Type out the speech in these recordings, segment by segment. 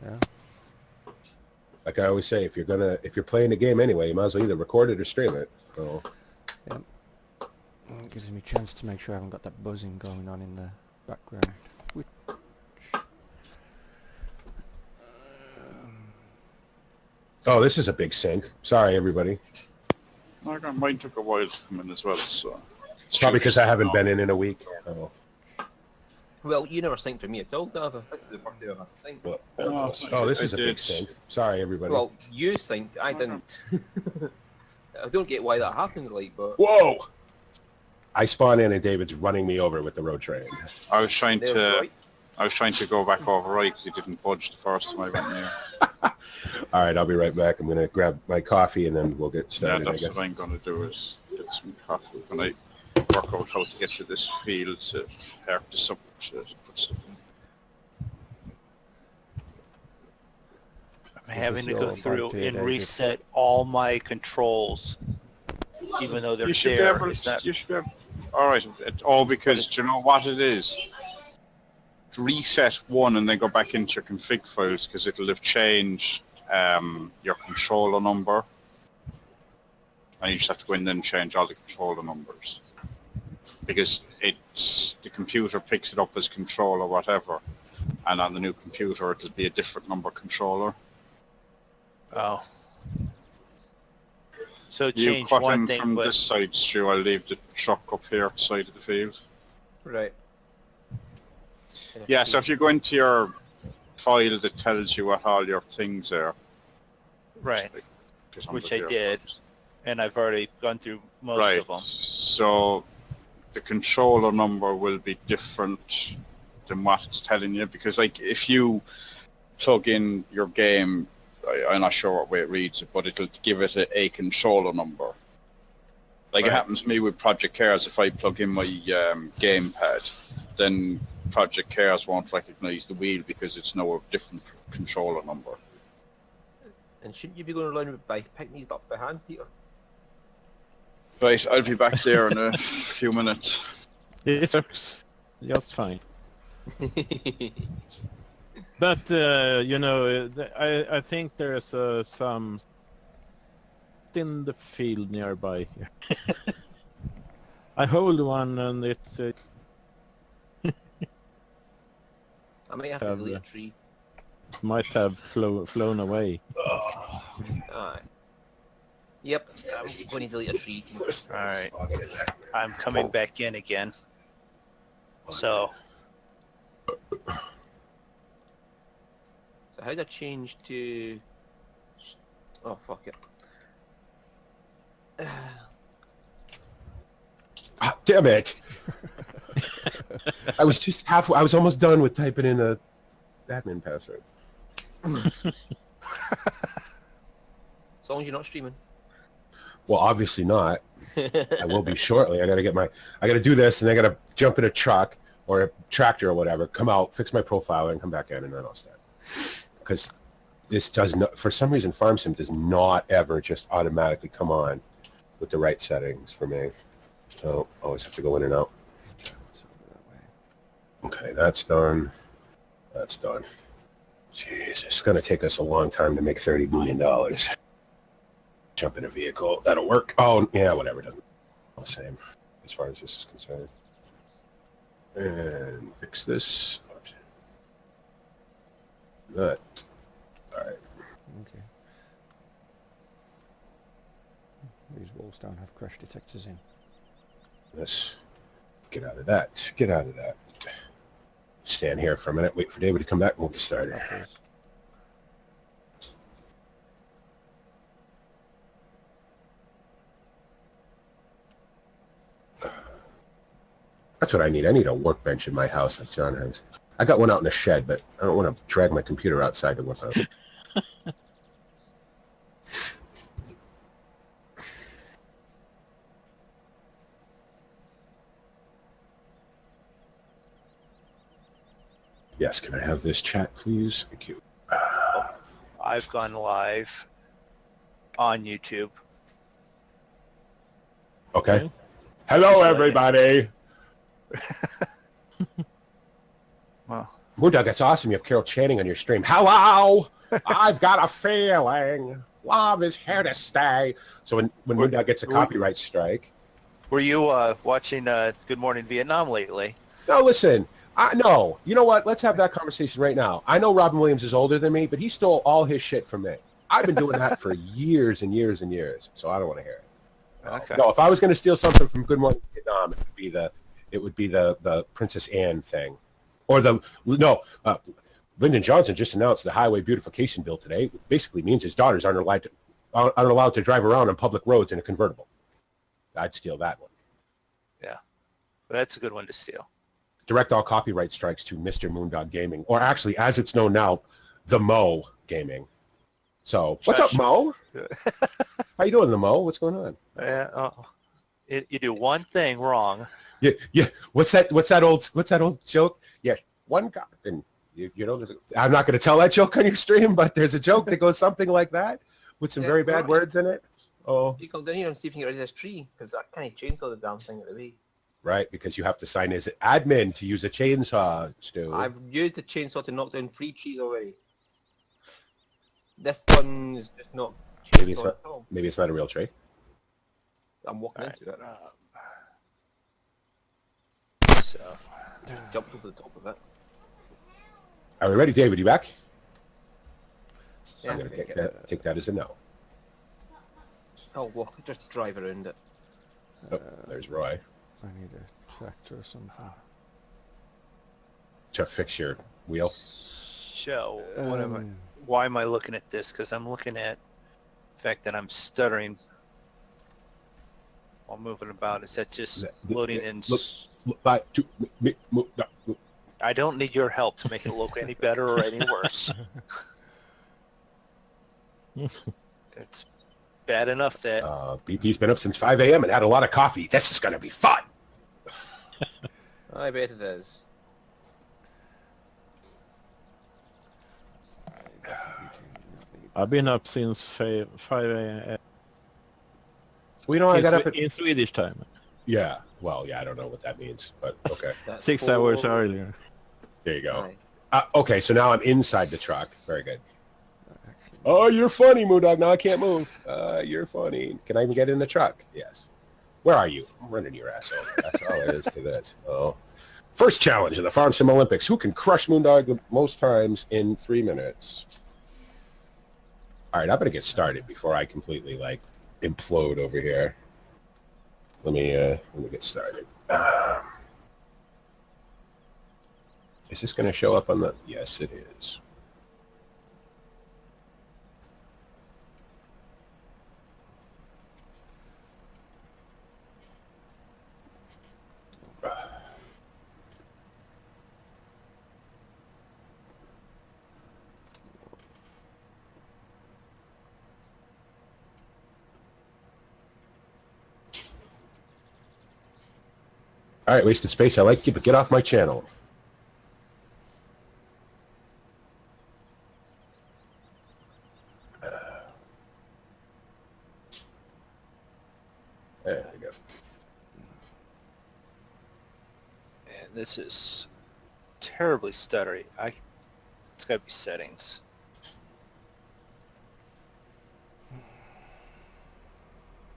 Yeah. Like I always say, if you're playing a game anyway, you might as well either record it or stream it. So. Yep. It gives me a chance to make sure I haven't got that buzzing going on in the background. Which... Oh, this is a big sink. Sorry, everybody. Mine took a while to come in as well, so... It's probably because I haven't been in a week. Oh. Well, you never synced with me at all, never. This is the first day I've had to sync. Oh, this is a big sink. Sorry, everybody. Well, you synced, I didn't. I don't get why that happens, like, but... Whoa! I spawn in and David's running me over with the road train. I was trying to go back over right because he didn't budge the first time I went near. All right, I'll be right back. I'm going to grab my coffee and then we'll get started. Yeah, that's what I'm going to do is get some coffee when I work out how to get to this field to park this up to put stuff in. I'm having to go through and reset all my controls, even though they're there. You should be able. All right. All because do you know what it is? Reset one and then go back into your config files because it'll have changed your controller number, and you just have to go in and change all the controller numbers because the computer picks it up as controller whatever, and on the new computer it'll be a different number controller. Oh. So You change cut one in thing, from but this side, Stu. I'll leave the truck up here at the side of the field. Right. Yeah, so if you go into your file that tells you what all your things are. right, just which under I there did, first. and I've already gone through most Right, of them. so the controller number will be different than what it's telling you because like if you plug in your game, I'm not sure what way it reads it, but it'll give it a controller number. Like it happens to me with Project Cars, if I plug in my gamepad, then Project Cars won't recognize the wheel because it's now a different controller number. And shouldn't you be going around by picking these up by hand, Peter? Right, I'll be back there in a few minutes. This works just fine. But, you know, I think there's some in the field nearby here. I hold one and it's... I might have to delete a tree. might have flown away. Alright. Yep, I'm going to delete a tree. Alright, I'm coming back in again. So, So how'd I change to... Oh, fuck it. Ah, damn it! I was almost done with typing in the admin password. As long as you're not streaming. Well, obviously not. I will be shortly. I gotta do this, and I gotta jump in a truck or a tractor or whatever, come out, fix my profile, and come back in, and then I'll start. Because this does not, for some reason, FarmSim does not ever just automatically come on with the right settings for me. So I always have to go in and out. Okay, that's done. That's done. Jeez, it's gonna take us a long time to make $30 million. Jump in a vehicle. That'll work. Oh, yeah, whatever. Doesn't all the same as far as this is concerned. And fix this. That. All right. Okay. These walls don't have crash detectors in. This. Get out of that. Get out of that. Stand here for a minute. Wait for David to come back and we'll get started. That's what I need. I need a workbench in my house like John has. I got one out in the shed, but I don't want to drag my computer outside to work out. Yes, can I have this chat, please? Thank you. I've gone live on YouTube. Okay. Hello, everybody. Well, Moondog, that's awesome. You have Carol Channing on your stream. Hello! I've got a feeling. Love is here to stay. So when Moondog gets a copyright strike... Were you watching Good Morning Vietnam lately? No, listen. No. You know what? Let's have that conversation right now. I know Robin Williams is older than me, but he stole all his shit from me. I've been doing that for years and years and years, so I don't want to hear it. Okay. No, if I was going to steal something from Good Morning Vietnam, it would be the Princess Anne thing. Or Lyndon Johnson just announced the highway beautification bill today. It basically means his daughters aren't allowed to drive around on public roads in a convertible. I'd steal that one. Yeah. That's a good one to steal. Direct all copyright strikes to Mr. Moondog Gaming, or actually, as it's known now, the Mo Gaming. So, what's up, Mo? How you doing, the Mo? What's going on? You do one thing wrong. Yeah. What's that old joke? Yeah, one guy. And you know, I'm not going to tell that joke on your stream, but there's a joke that goes something like that with some very bad words in it. Oh. You come down here and see if you can get rid of this tree, because I can't chainsaw the damn thing out of the way. Right, because you have to sign as admin to use a chainsaw, Stu. I've used the chainsaw to knock down 3 trees already. This one is just not chainsaw at all. Maybe it's not a real tree. I'm walking into it. So, Jumped over the top of it. Are we ready, David? You back? Yeah, I'm going to take that as a no. I'll walk, just drive around it. Oh, there's Roy. I need a tractor or something. To fix your wheel. so why am I looking at this? Because I'm looking at the fact that I'm stuttering while moving about. Is that just loading in? I don't need your help to make it look any better or any worse. It's bad enough that... BP's been up since 5 a.m. and had a lot of coffee. This is going to be fun. I bet it is. I've been up since 5 a.m. Well, you know, I got up in Swedish time. Yeah. Well, yeah, I don't know what that means, but okay. 6 hours earlier. There you go. Aye. Okay, so now I'm inside the truck. Very good. Oh, you're funny, Moondog. Now I can't move. You're funny. Can I even get in the truck? Yes. Where are you? I'm running your asshole. That's all there is to this. Oh. First challenge of the Farm Sim Olympics. Who can crush Moondog the most times in 3 minutes? All right, I'm going to get started before I completely, implode over here. Let me get started. Is this going to show up on the... Yes, it is. All right, wasted space. I like you, but get off my channel. There we go. And this is terribly stuttery. It's got to be settings.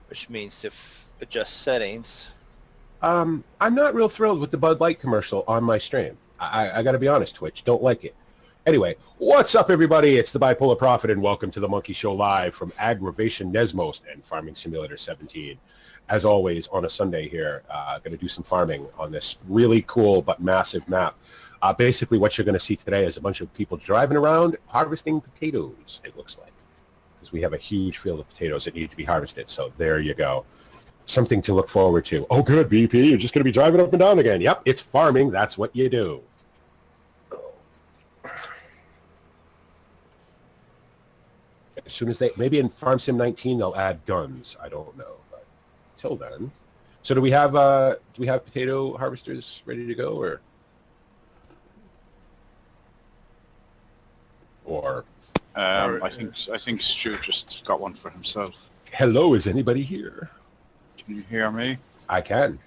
Which means if adjust settings... I'm not real thrilled with the Bud Light commercial on my stream. I got to be honest, Twitch. Don't like it. Anyway, what's up, everybody? It's the Bipolar Prophet, and welcome to the Monkey Show live from Aggravation Knezmost and Farming Simulator 17. As always, on a Sunday here, going to do some farming on this really cool but massive map. Basically, what you're going to see today is a bunch of people driving around harvesting potatoes, it looks like. Because we have a huge field of potatoes that need to be harvested, so there you go. Something to look forward to. Oh, good, BP. You're just going to be driving up and down again. Yep, it's farming. That's what you do. As soon as maybe in Farm Sim 19, they'll add guns. I don't know. But till then. So do we have potato harvesters ready to go, or? I think Stu just got one for himself. Hello, is anybody here? Can you hear me? I can.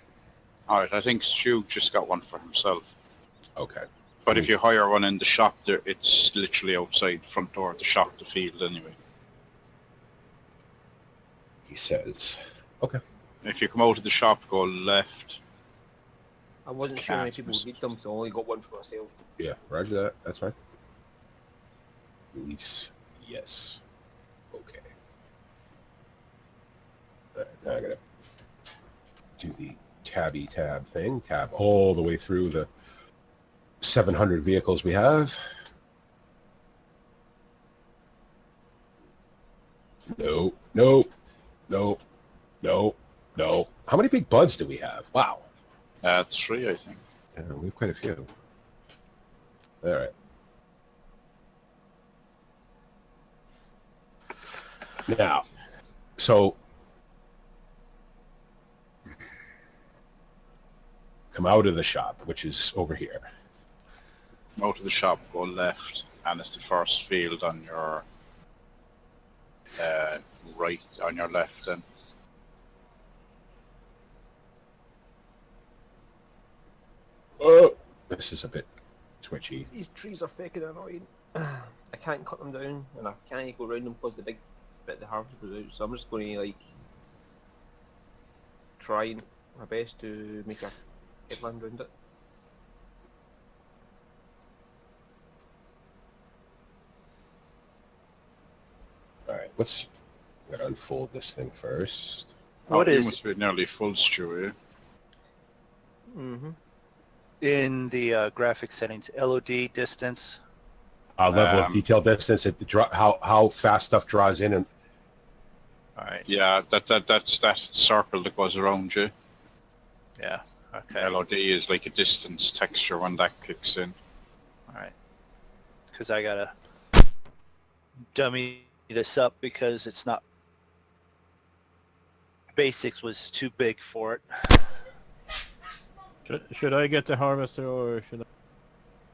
All right, I think Stu just got one for himself. Okay. But if you hire one in the shop, there it's literally outside the front door of the shop, the field anyway. He says. Okay. If you come out of the shop, go left. I wasn't sure how many people would need them, so I only got one for myself. Yeah, roger that. That's fine. Release. Yes. Okay. Now I gotta do the tab thing. Tab all the way through the 700 vehicles we have. No, no, no, no, no. How many big buds do we have? Wow. 3, I think. Yeah, we have quite a few. All right. Now, so come out of the shop, which is over here. Come out of the shop, go left, and it's the first field on your right, on your left, and Oh, this is a bit twitchy. These trees are fucking annoying. I can't cut them down, and I can't go around them because the big bit of the harvest goes out. So I'm just going to like try my best to make a headland around it. All right, let's gotta unfold this thing first. What you is must be nearly full, Stu, Mm-hmm. in the graphic settings? LOD distance. Level of detail distance, how fast stuff draws in, and All right. Yeah, that's that circle that goes around you. Yeah. Okay. LOD is like a distance texture when that kicks in. All right. Because I gotta dummy this up because it's not. Basics was too big for it. Should I get the harvester or should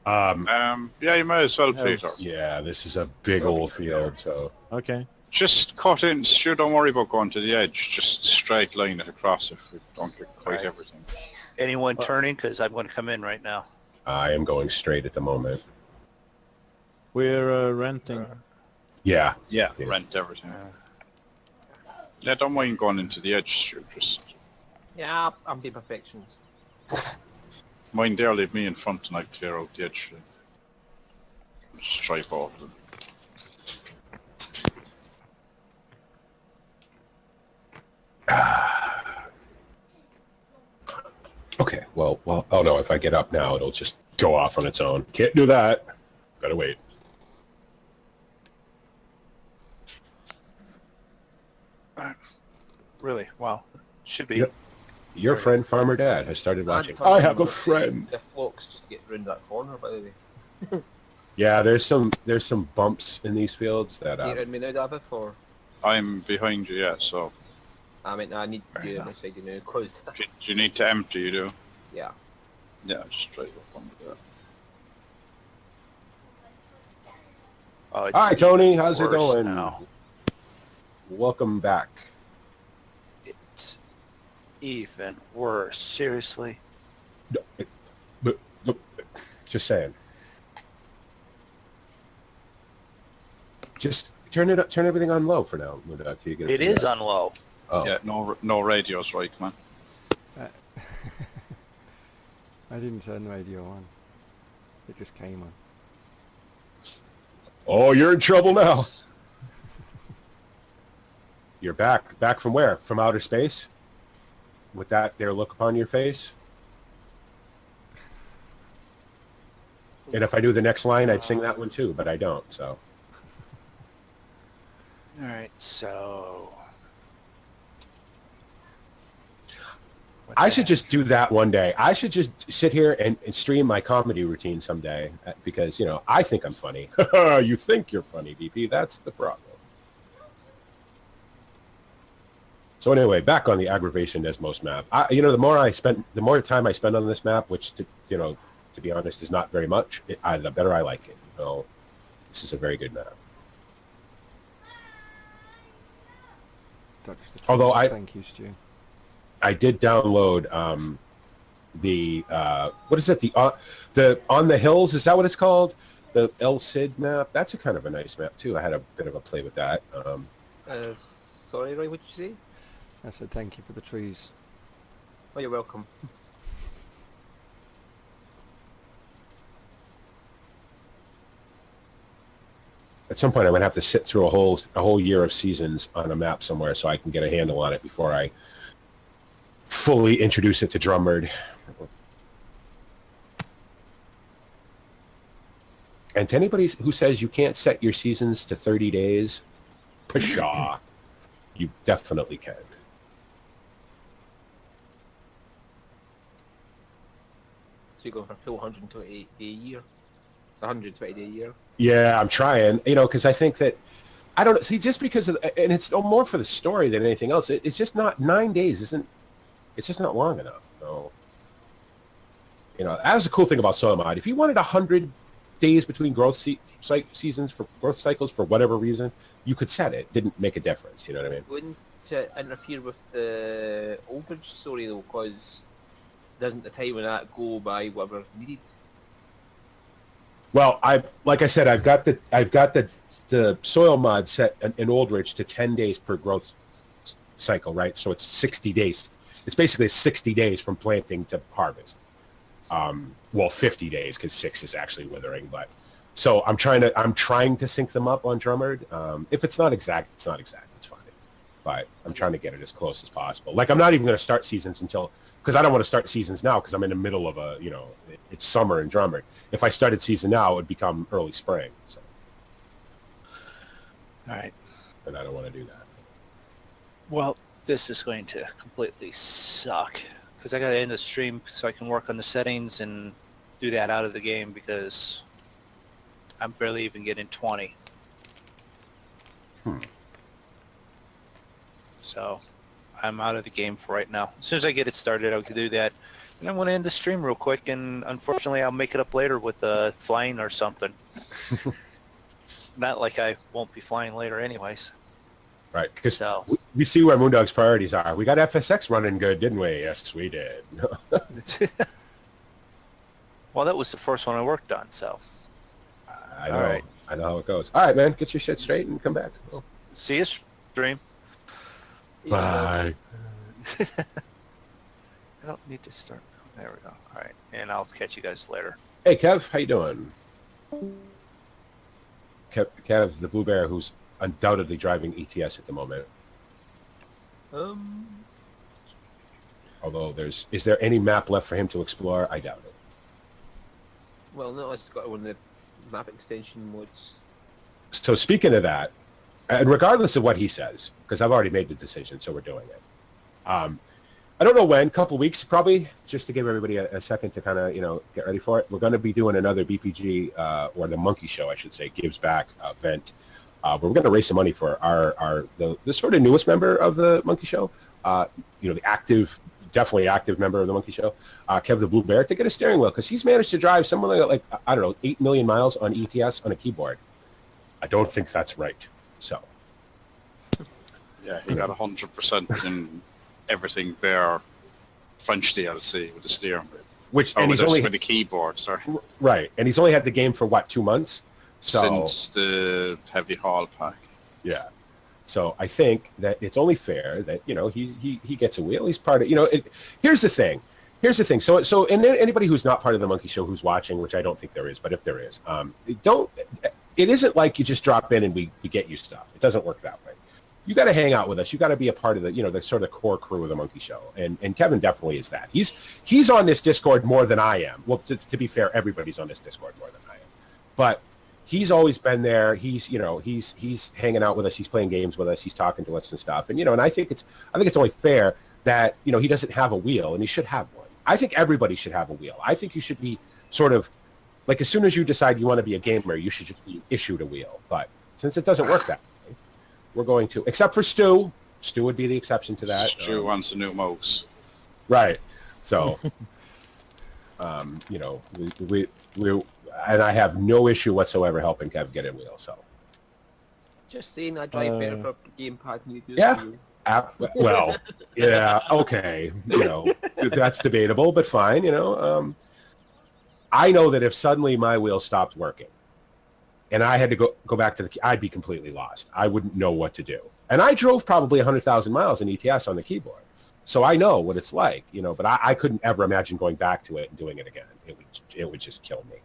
I? Yeah, you might as well, Peter. yeah, this is a big old field, so Okay. Just cut in. Stu, don't worry about going to the edge. Just straight line it across if we don't get quite Right. everything. Anyone turning? Because I'm going to come in right now. I am going straight at the moment. We're renting. Yeah, Yeah, Yeah. rent everything. Yeah, don't mind going into the edge, Stu. Just Yeah, I'm the perfectionist. mind there, leave me in front and I clear out the edge. Stripe off them. okay, well, oh no, if I get up now, it'll just go off on its own. Can't do that. Gotta wait. Really? Wow. Should be. Yep. Your friend Farmer Dad has started watching. And I have a friend. The flocks just to get round that corner, by the way. Yeah, there's some bumps in these fields that Can you round me now, David, or? I'm behind you, yeah, so I mean, I need Fair you on enough. my side, you know, because, do you need to empty, you do? yeah. Yeah, just straight up under there. Oh, it's Hi Tony, how's it worse going? now. Welcome back. It's even worse. Seriously. But just saying. Just turn everything on low for now. Till you get It is on low. Oh. Yeah, no radios, right, man. I didn't turn the radio on. It just came on. Oh, you're in trouble now. You're back. Back from where? From outer space? With that there look upon your face? And if I do the next line, I'd sing that one too, but I don't, so. All right, so. What I the should heck? just do that one day. I should just sit here and stream my comedy routine someday because, you know, I think I'm funny. You think you're funny, DP. That's the problem. So anyway, back on the aggravation Knezmost map. You know, the more time I spend on this map, which, to be honest, is not very much, the better I like it. You know, this is a very good map. Dodge the Although trees. I- Thank you, Stu. I did download the what is it? The On the Hills, is that what it's called? The El Cid map. That's a kind of a nice map too. I had a bit of a play with that. Sorry, Roy, what'd you say? I said thank you for the trees. Oh, you're welcome. At some point, I'm gonna have to sit through a whole year of seasons on a map somewhere so I can get a handle on it before I fully introduce it to Drummerd. And to anybody who says you can't set your seasons to 30 days, pshaw, you definitely can. So you're going for a full 120-day year? 120-day year? Yeah, I'm trying, because I think that, I don't see, just because of, and it's more for the story than anything else. It's just not 9 days, it's just not long enough. No. That was the cool thing about Soil Mod. If you wanted 100 days between growth seasons for growth cycles for whatever reason, you could set it. Didn't make a difference. You know what I mean? Wouldn't it interfere with the Aldridge story though? Because doesn't the time of that go by whatever's needed? Well, like I said, I've got the soil mod set in Aldridge to 10 days per growth cycle, right? So it's 60 days. It's basically 60 days from planting to harvest. Well, 50 days because 6 is actually withering. But so I'm trying to sync them up on Drummerd. If it's not exact, it's not exact. It's fine. But I'm trying to get it as close as possible. Like I'm not even going to start seasons because I don't want to start seasons now because I'm in the middle of it's summer in Drummerd. If I started season now, it would become early spring. So. All right. And I don't want to do that. Well, this is going to completely suck because I got to end the stream so I can work on the settings and do that out of the game because I'm barely even getting 20. So I'm out of the game for right now. As soon as I get it started, I can do that. And I'm going to end the stream real quick, and unfortunately, I'll make it up later with flying or something. Not like I won't be flying later anyways. Right, because So, we see where Moondog's priorities are. We got FSX running good, didn't we? Yes, we did. well, that was the first one I worked on, so. I know. All right. I know how it goes. All right, man. Get your shit straight and come back. Oh. See you stream. Bye. I don't need to start. There we go. All right, and I'll catch you guys later. Hey, Kev. How you doing? Kev, the Blue Bear, who's undoubtedly driving ETS at the moment. Although is there any map left for him to explore? I doubt it. Well, no, it's got one of the map extension modes. So speaking of that, and regardless of what he says, because I've already made the decision, so we're doing it. I don't know when, couple weeks probably, just to give everybody a second to kind of, get ready for it. We're going to be doing another BPG, or the Monkey Show, I should say, Gives Back event. Where we're going to raise some money for the sort of newest member of the Monkey Show, the definitely active member of the Monkey Show, Kev the Blue Bear, to get a steering wheel, because he's managed to drive somewhere like, I don't know, 8 million miles on ETS on a keyboard. I don't think that's right, so. Yeah, he got 100% in everything there, French DLC with the steering wheel. And he's only with the keyboard, sorry. Right, and he's only had the game for what, 2 months? So since the heavy haul pack. Yeah. So I think that it's only fair that he gets a wheel. He's part of Here's the thing. So and anybody who's not part of the Monkey Show who's watching, which I don't think there is, but if there is, it isn't like you just drop in and we get you stuff. It doesn't work that way. You got to hang out with us. You got to be a part of the the sort of core crew of the Monkey Show, and Kevin definitely is that. He's on this Discord more than I am. Well, to be fair, everybody's on this Discord more than I am, but he's always been there. He's hanging out with us. He's playing games with us. He's talking to us and stuff. And and I think it's only fair that he doesn't have a wheel, and he should have one. I think everybody should have a wheel. I think you should be sort of like, as soon as you decide you want to be a gamer, you should just be issued a wheel. But since it doesn't work that way, we're going to, except for Stu. Stu would be the exception to that. Stu wants a new mouse. Right. So, we and I have no issue whatsoever helping Kev get a wheel. So, Just saying, I drive better for a gamepad than you do. Yeah. Well, yeah, okay, that's debatable, but fine, I know that if suddenly my wheel stopped working and I had to go back to I'd be completely lost. I wouldn't know what to do. And I drove probably 100,000 miles in ETS on the keyboard. So I know what it's like, but I couldn't ever imagine going back to it and doing it again. It would just kill me.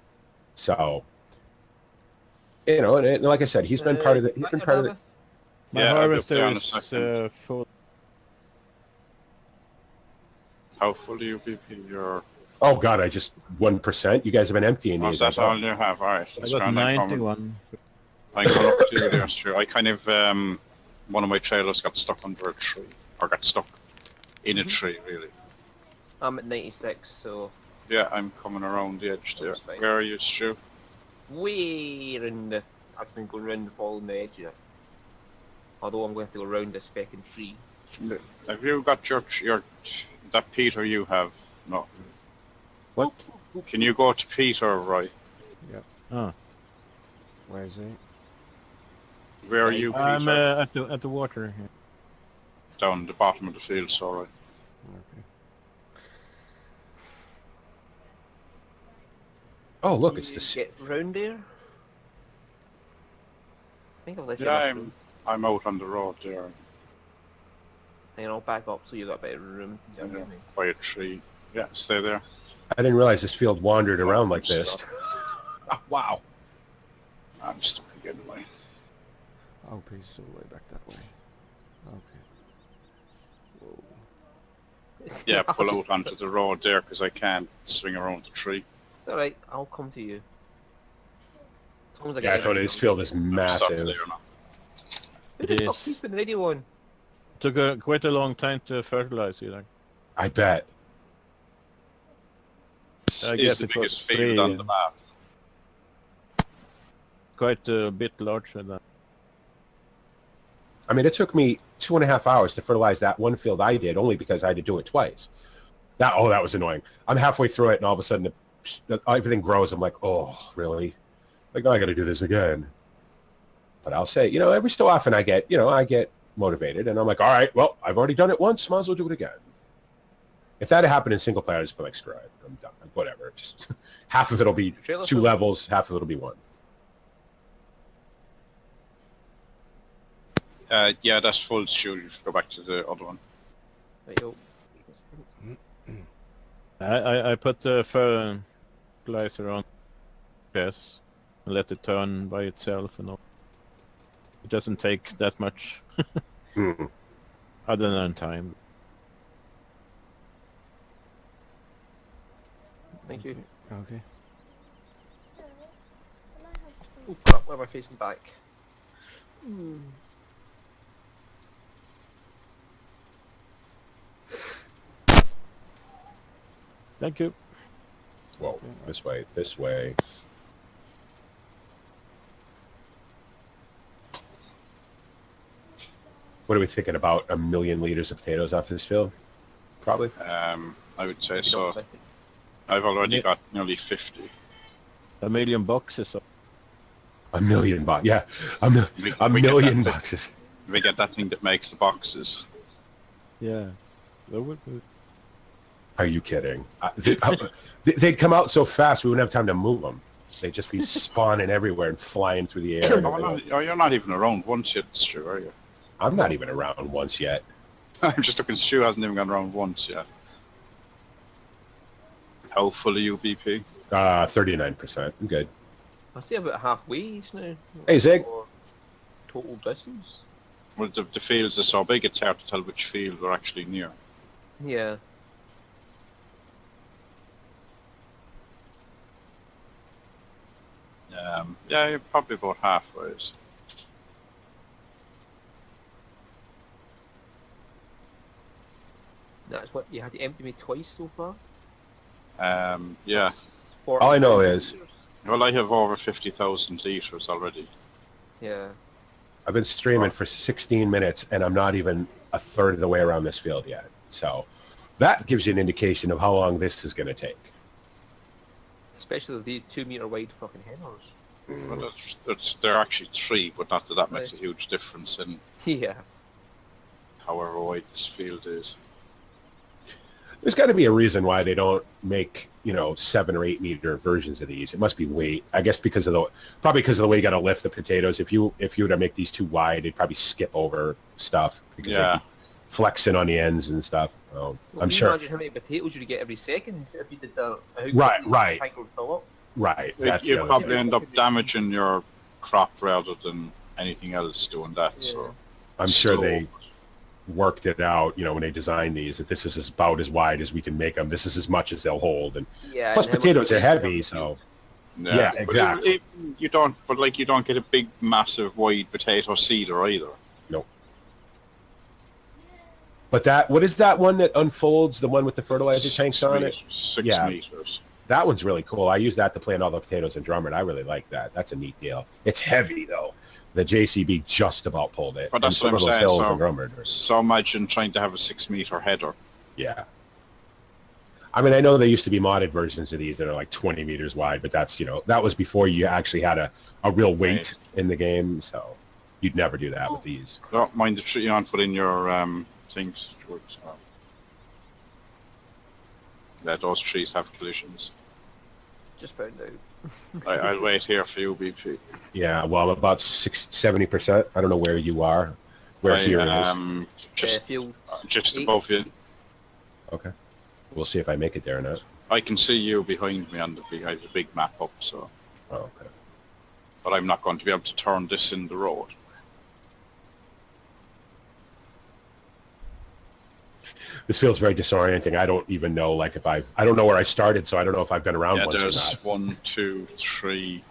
So, and like I said, he's been part of it. He's been part of it. My Yeah, I'll be up harvester there in a is second. full. How full do you BP? Your Oh God, I just 1%. You guys have been emptying oh, these. is that all you have? All right. I got 91. I'm going up to you there, sure. I kind of one of my trailers got stuck under a tree, or got stuck in a tree, really. I'm at 96, so Yeah, I'm coming around the edge there. That's fine. Where are you, Stu? way in the... I've been going round following the edge of it. Although I'm going to have to go round this fucking tree. Have you got your that Peter you have? No. What? Can you go to Peter, right? Oh. Where is he? Where are you, Peter? I'm at the water here. Down the bottom of the field, so right. Okay. Oh, look, it's You the... get round there? I think I've let you Yeah, off I'm out on the road there, and I'll back up so you got better room to jump in. by a tree. Yeah, stay there. I didn't realize this field wandered around like this. Wow. I'm stuck again, mate. Oh, he's all the way back that way. Okay. Whoa. Yeah, pull out onto the road there because I can't swing around the tree. It's alright, I'll come to you. As long as I Yeah, I get told you, this field is I'm stuck massive. there now. Who the It fuck is. keeping the radio on? Took quite a long time to fertilize you. Like. I bet. I It's guess the it was biggest field on the map. Quite a bit larger than. I mean, it took me 2.5 hours to fertilize that one field I did, only because I had to do it twice. That was annoying. I'm halfway through it, and all of a sudden, everything grows. I'm like, oh, really? Like, now I got to do this again. But I'll say, every so often I get motivated, and I'm like, all right, well, I've already done it once, might as well do it again. If that had happened in single player, I'd just be like, screw it, I'm done. Like, whatever. Just half of it'll be Trailer 2 film. levels, half of it'll be 1. Yeah, that's full shoot. You should go back to the other one. Right, yo. I put the fertilizer on yes, and let it turn by itself and all. It doesn't take that much Hmm. other than time. Thank you. Okay. Oh crap, where am I facing back? Thank you. Whoa, this way. What are we thinking about? 1 million liters of potatoes off this field? Probably. I would say You don't so. twist it. I've already Yeah. got nearly 50. 1,000,000 boxes. 1 million bucks. Yeah, a We get million that- boxes. We get that thing that makes the boxes. Yeah. That would be- Are you kidding? They'd come out so fast we wouldn't have time to move them. They'd just be spawning everywhere and flying through the air. You're not even around once yet, Stu, are you? I'm not even around once yet. I'm just looking. Stu hasn't even gone around once yet. How full are you, BP? 39%. I'm good. I see about halfway now. Hey, Zig. For total distance. Well, the fields are so big, it's hard to tell which field we're actually near. Yeah. Yeah, you're probably about halfway. That's what you had to empty me twice so far. Yeah. That's 40 All I know is- liters. Well, I have over 50,000 litres already. Yeah. I've been streaming for 16 minutes, and I'm not even a third of the way around this field yet. So that gives you an indication of how long this is going to take. Especially these 2 meter wide fucking headers. Well, they're actually 3, but not that makes a huge difference in Yeah. however wide this field is. There's got to be a reason why they don't make, 7 or 8 meter versions of these. It must be weight. I guess because of the way you got to lift the potatoes. If you were to make these too wide, they'd probably skip over stuff because they'd be flexing on the ends and stuff. Well, I'm sure. Imagine how many potatoes you get every second if you did that. Right. Tank would fill up. Right. You the probably other thing. end up damaging your crop rather than anything else doing that. Yeah. So I'm sure slow. they worked it out, when they designed these, that this is about as wide as we can make them. This is as much as they'll hold. And Yeah. plus and how much potatoes are weight heavy, you so Yeah, Yeah, exactly. But you don't get a big, massive, wide potato seeder either. no. But what is that one that unfolds, the one with the fertilizer tanks on it? 6 Yeah. meters. That one's really cool. I use that to plant all the potatoes in Drummond. I really like that. That's a neat deal. It's heavy, though. The JCB just about pulled it. But that's And some what I'm of those saying, hills so- in Drummond are- So imagine trying to have a 6 meter header. Yeah. I mean, I know there used to be modded versions of these that are like 20 meters wide, but that's, that was before you actually had a real weight in the game, so you'd never do that with these. Don't mind the tree on, put in your things, George. Yeah, those trees have collisions. Just found out. I'll wait here for you, BP. Yeah, well, about 70%. I don't know where you are. Where here it is. Field Just 8. above you. Okay. We'll see if I make it there or not. I can see you behind me on I have a big map up, so. Oh, okay. But I'm not going to be able to turn this in the road. This feels very disorienting. I don't even know, like, I don't know where I started, so I don't know if I've been around Yeah, once or there's not. 1, 2, 3,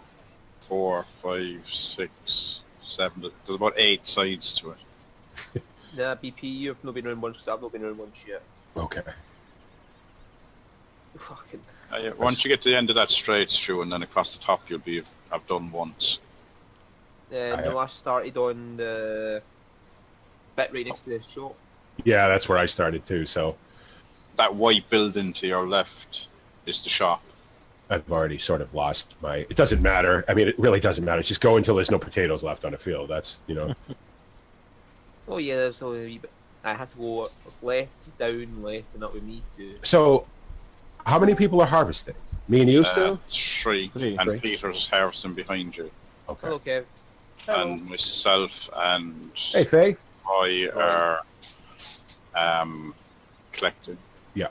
4, 5, 6, 7. There's about 8 sides to it. Nah, BP, you've not been around once, because I've not been around once yet. Okay. Fucking... Yeah, once you get to the end of that straight through and then across the top, I've done once. No, I started on the bit right next to this shop. Yeah, that's where I started too, so That white building to your left is the shop. I've already sort of lost my... It doesn't matter. I mean, it really doesn't matter. It's just go until there's no potatoes left on the field. That's, Oh yeah, there's only a wee bit. I have to go left, down, left, and up with me to... So, how many people are harvesting? Me and you still? 3, Three. and Peter's harvesting behind you. Okay. Hello, Kev. And myself and Hey, Faye. I are collecting. Yeah.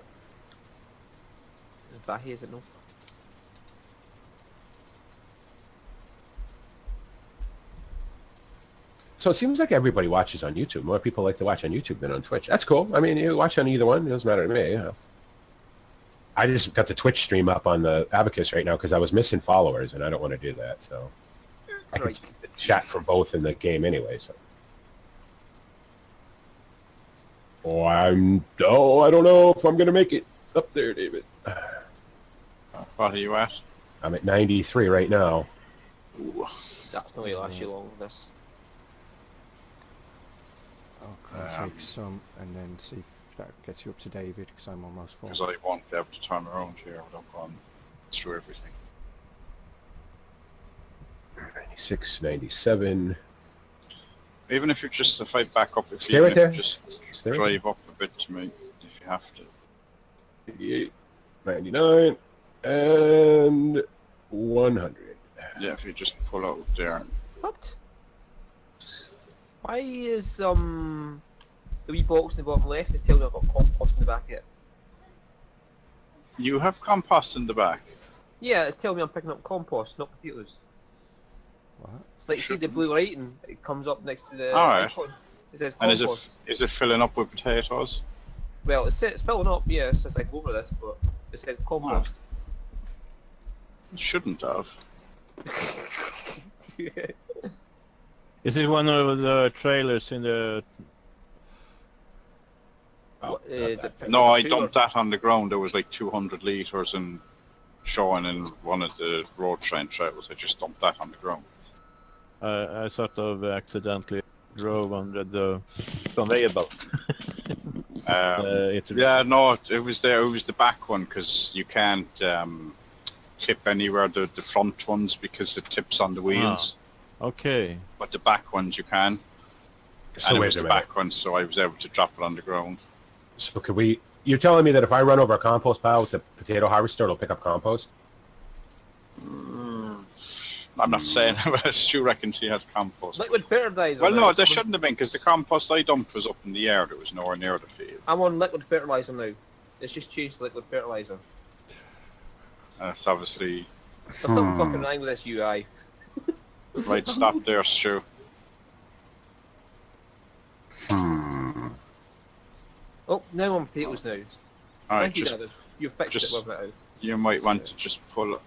Back here, is it no? So it seems like everybody watches on YouTube. More people like to watch on YouTube than on Twitch. That's cool. I mean, you watch on either one. It doesn't matter to me. I just got the Twitch stream up on the Abacus right now because I was missing followers, and I don't want to do that. So I can Right. chat from both in the game anyway. So. I don't know if I'm going to make it up there, David. What are you at? I'm at 93 right now. Ooh. That's not going to last you long, this. I'll take some and then see if that gets you up to David, because I'm almost full. Because I won't be able to turn around here without going through everything. 96, 97. Even if if I back up, Stay right there. Just Stay right drive up a bit to me if you have to. 88, 99, and 100. Yeah, if you just pull out there. What? Why is the wee box in the bottom left is telling me I've got compost in the back of it? You have compost in the back. Yeah, it's telling me I'm picking up compost, not potatoes. What? Like, see the blue light and it comes up next to the Alright. icon. It says And compost. is it filling up with potatoes? Well, it's filling up, yeah, it's just like over this, but it says compost. It shouldn't have. Is it one of the trailers in the... What, is it picking No, up I two dumped or- that on the ground. There was like 200 litres and showing in one of the road train trails. I just dumped that on the ground. I sort of accidentally drove under the conveyor belt. Yeah, no, it was there. It was the back one because you can't tip anywhere the front ones because it tips on the wheels. Okay. But the back ones you can. So and it wait was a the minute. back one, so I was able to drop it on the ground. So could we? You're telling me that if I run over a compost pile with the potato harvester, it'll pick up compost? I'm not saying, but Stu reckons he has compost. Liquid fertilizer. Well, now. no, there shouldn't have been, because the compost I dumped was up in the air. It was nowhere near the field. I'm on liquid fertilizer now. It's just changed to liquid fertilizer. It's obviously... There's something fucking wrong with this UI. Right, stop there, Stu. Oh, now I'm on potatoes now. Alright, Thank you, just, David. You fixed just- it, whatever it is. you might want to just pull a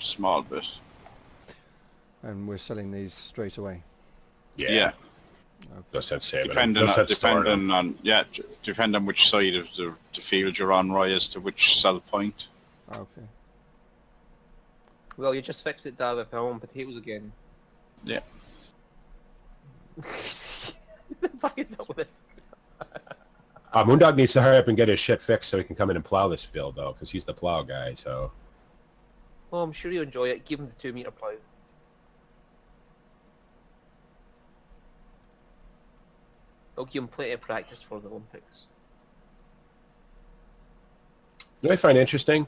small bit. And we're selling these straight away. Yeah. No sense saving them. Depending, No on, sense storing them. depending on which side of the field you're on, Roy, as to which sell point. Okay. Well, you just fixed it, David. I'm on potatoes again. Yeah. Fuck is up with this? Moondog needs to hurry up and get his shit fixed so he can come in and plow this field, though, because he's the plow guy, so... Well, I'm sure you'll enjoy it. Give him the 2 meter plough. I'll give him plenty of practice for the Olympics. You know what I find interesting?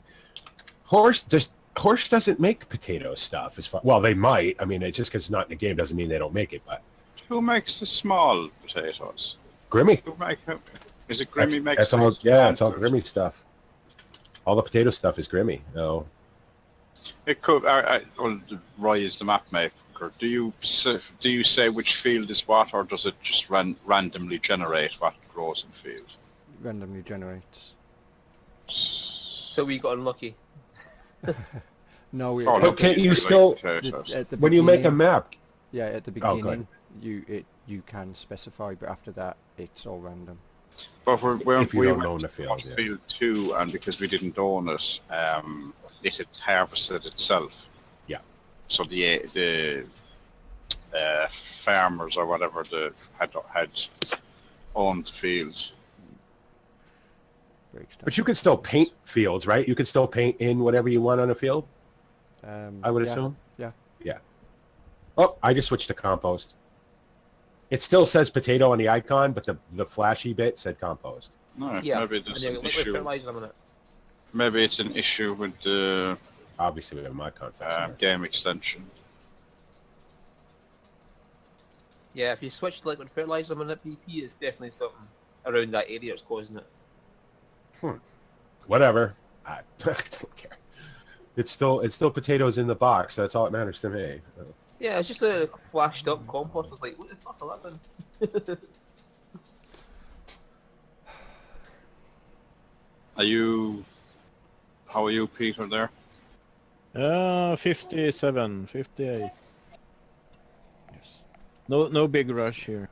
Horse doesn't make potato stuff. As far, well, they might. I mean, it's just because it's not in the game doesn't mean they don't make it, but... Who makes the small potatoes? Grimmy. Who make it? Is it Grimmy makes That's all, yeah, it's all Grimmy stuff. All the potato stuff is Grimmy. No. It could. Well, Roy is the map maker. Do you say which field is what, or does it just randomly generate what grows in field? Randomly generates. So we got unlucky. No, we. Oh, But look, can't you like still- potatoes. At the When you make a beginning- map... Yeah, at the Oh, go beginning, you can specify, but after that, it's all random. But If you we don't went own the to field, yeah. field 2, and because we didn't own it, it had harvested itself. Yeah. So the farmers or whatever had owned the fields. Very extensive. But you can still paint fields, right? You can still paint in whatever you want on a field, I would yeah, assume? Yeah. Yeah. Oh, I just switched to compost. It still says potato on the icon, but the flashy bit said compost. No, Yeah. maybe And there's then an liquid issue. fertilizer in it. Maybe it's an issue with the Obviously, we have mod config. game extension. Yeah, if you switch to liquid fertilizer on that BP, it's definitely something around that area that's causing it. Whatever. I don't care. It's still potatoes in the box. That's all that matters to me. Yeah, it's just a flashed up compost. It's like, what the fuck are that done? How are you, Peter, there? 57, 58. Yes. No big rush here.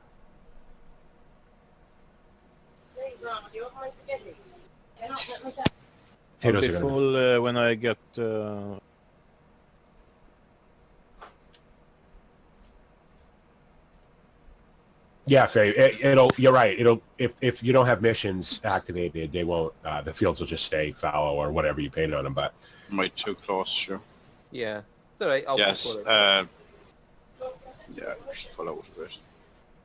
I'll Potatoes be are gonna full when I get... Yeah, Faye. You're right. If you don't have missions activated, they won't. The fields will just stay fallow or whatever you painted on them. But Might too close, sure. Yeah. It's alright, I'll Yes. go for it. Yeah, just pull out a bit.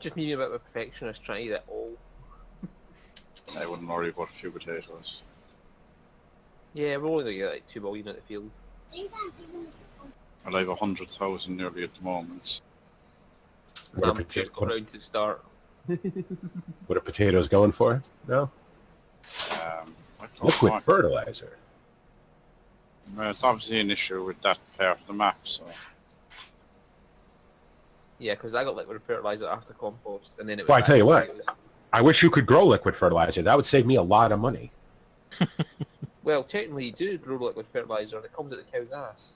Just me being a bit of a perfectionist trying to get it all. I wouldn't worry about a few potatoes. Yeah, we're only going to get like 2 million at the field. Well, I have 100,000 nearly at the moment. what are, Just got round to the start. what are potatoes going for? No, I don't liquid know. fertilizer. Well, it's obviously an issue with that part of the map, so... Yeah, because I got liquid fertilizer after compost, and then it was... Well, I tell you back- what. I wish you could grow liquid fertilizer. That would save me a lot of money. Well, technically you do grow liquid fertilizer, and it comes out the cow's ass.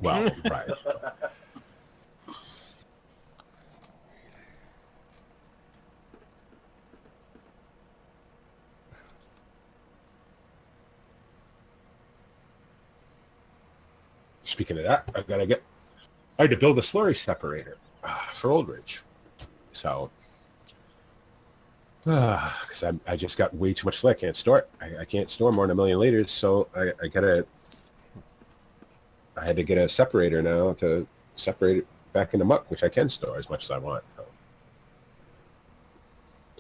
Well, right. Speaking of that, I had to build a slurry separator for Old Ridge. So, because I just got way too much slurry. I can't store it. I can't store more than 1 million liters, so I had to get a separator now to separate it back into muck, which I can store as much as I want. So.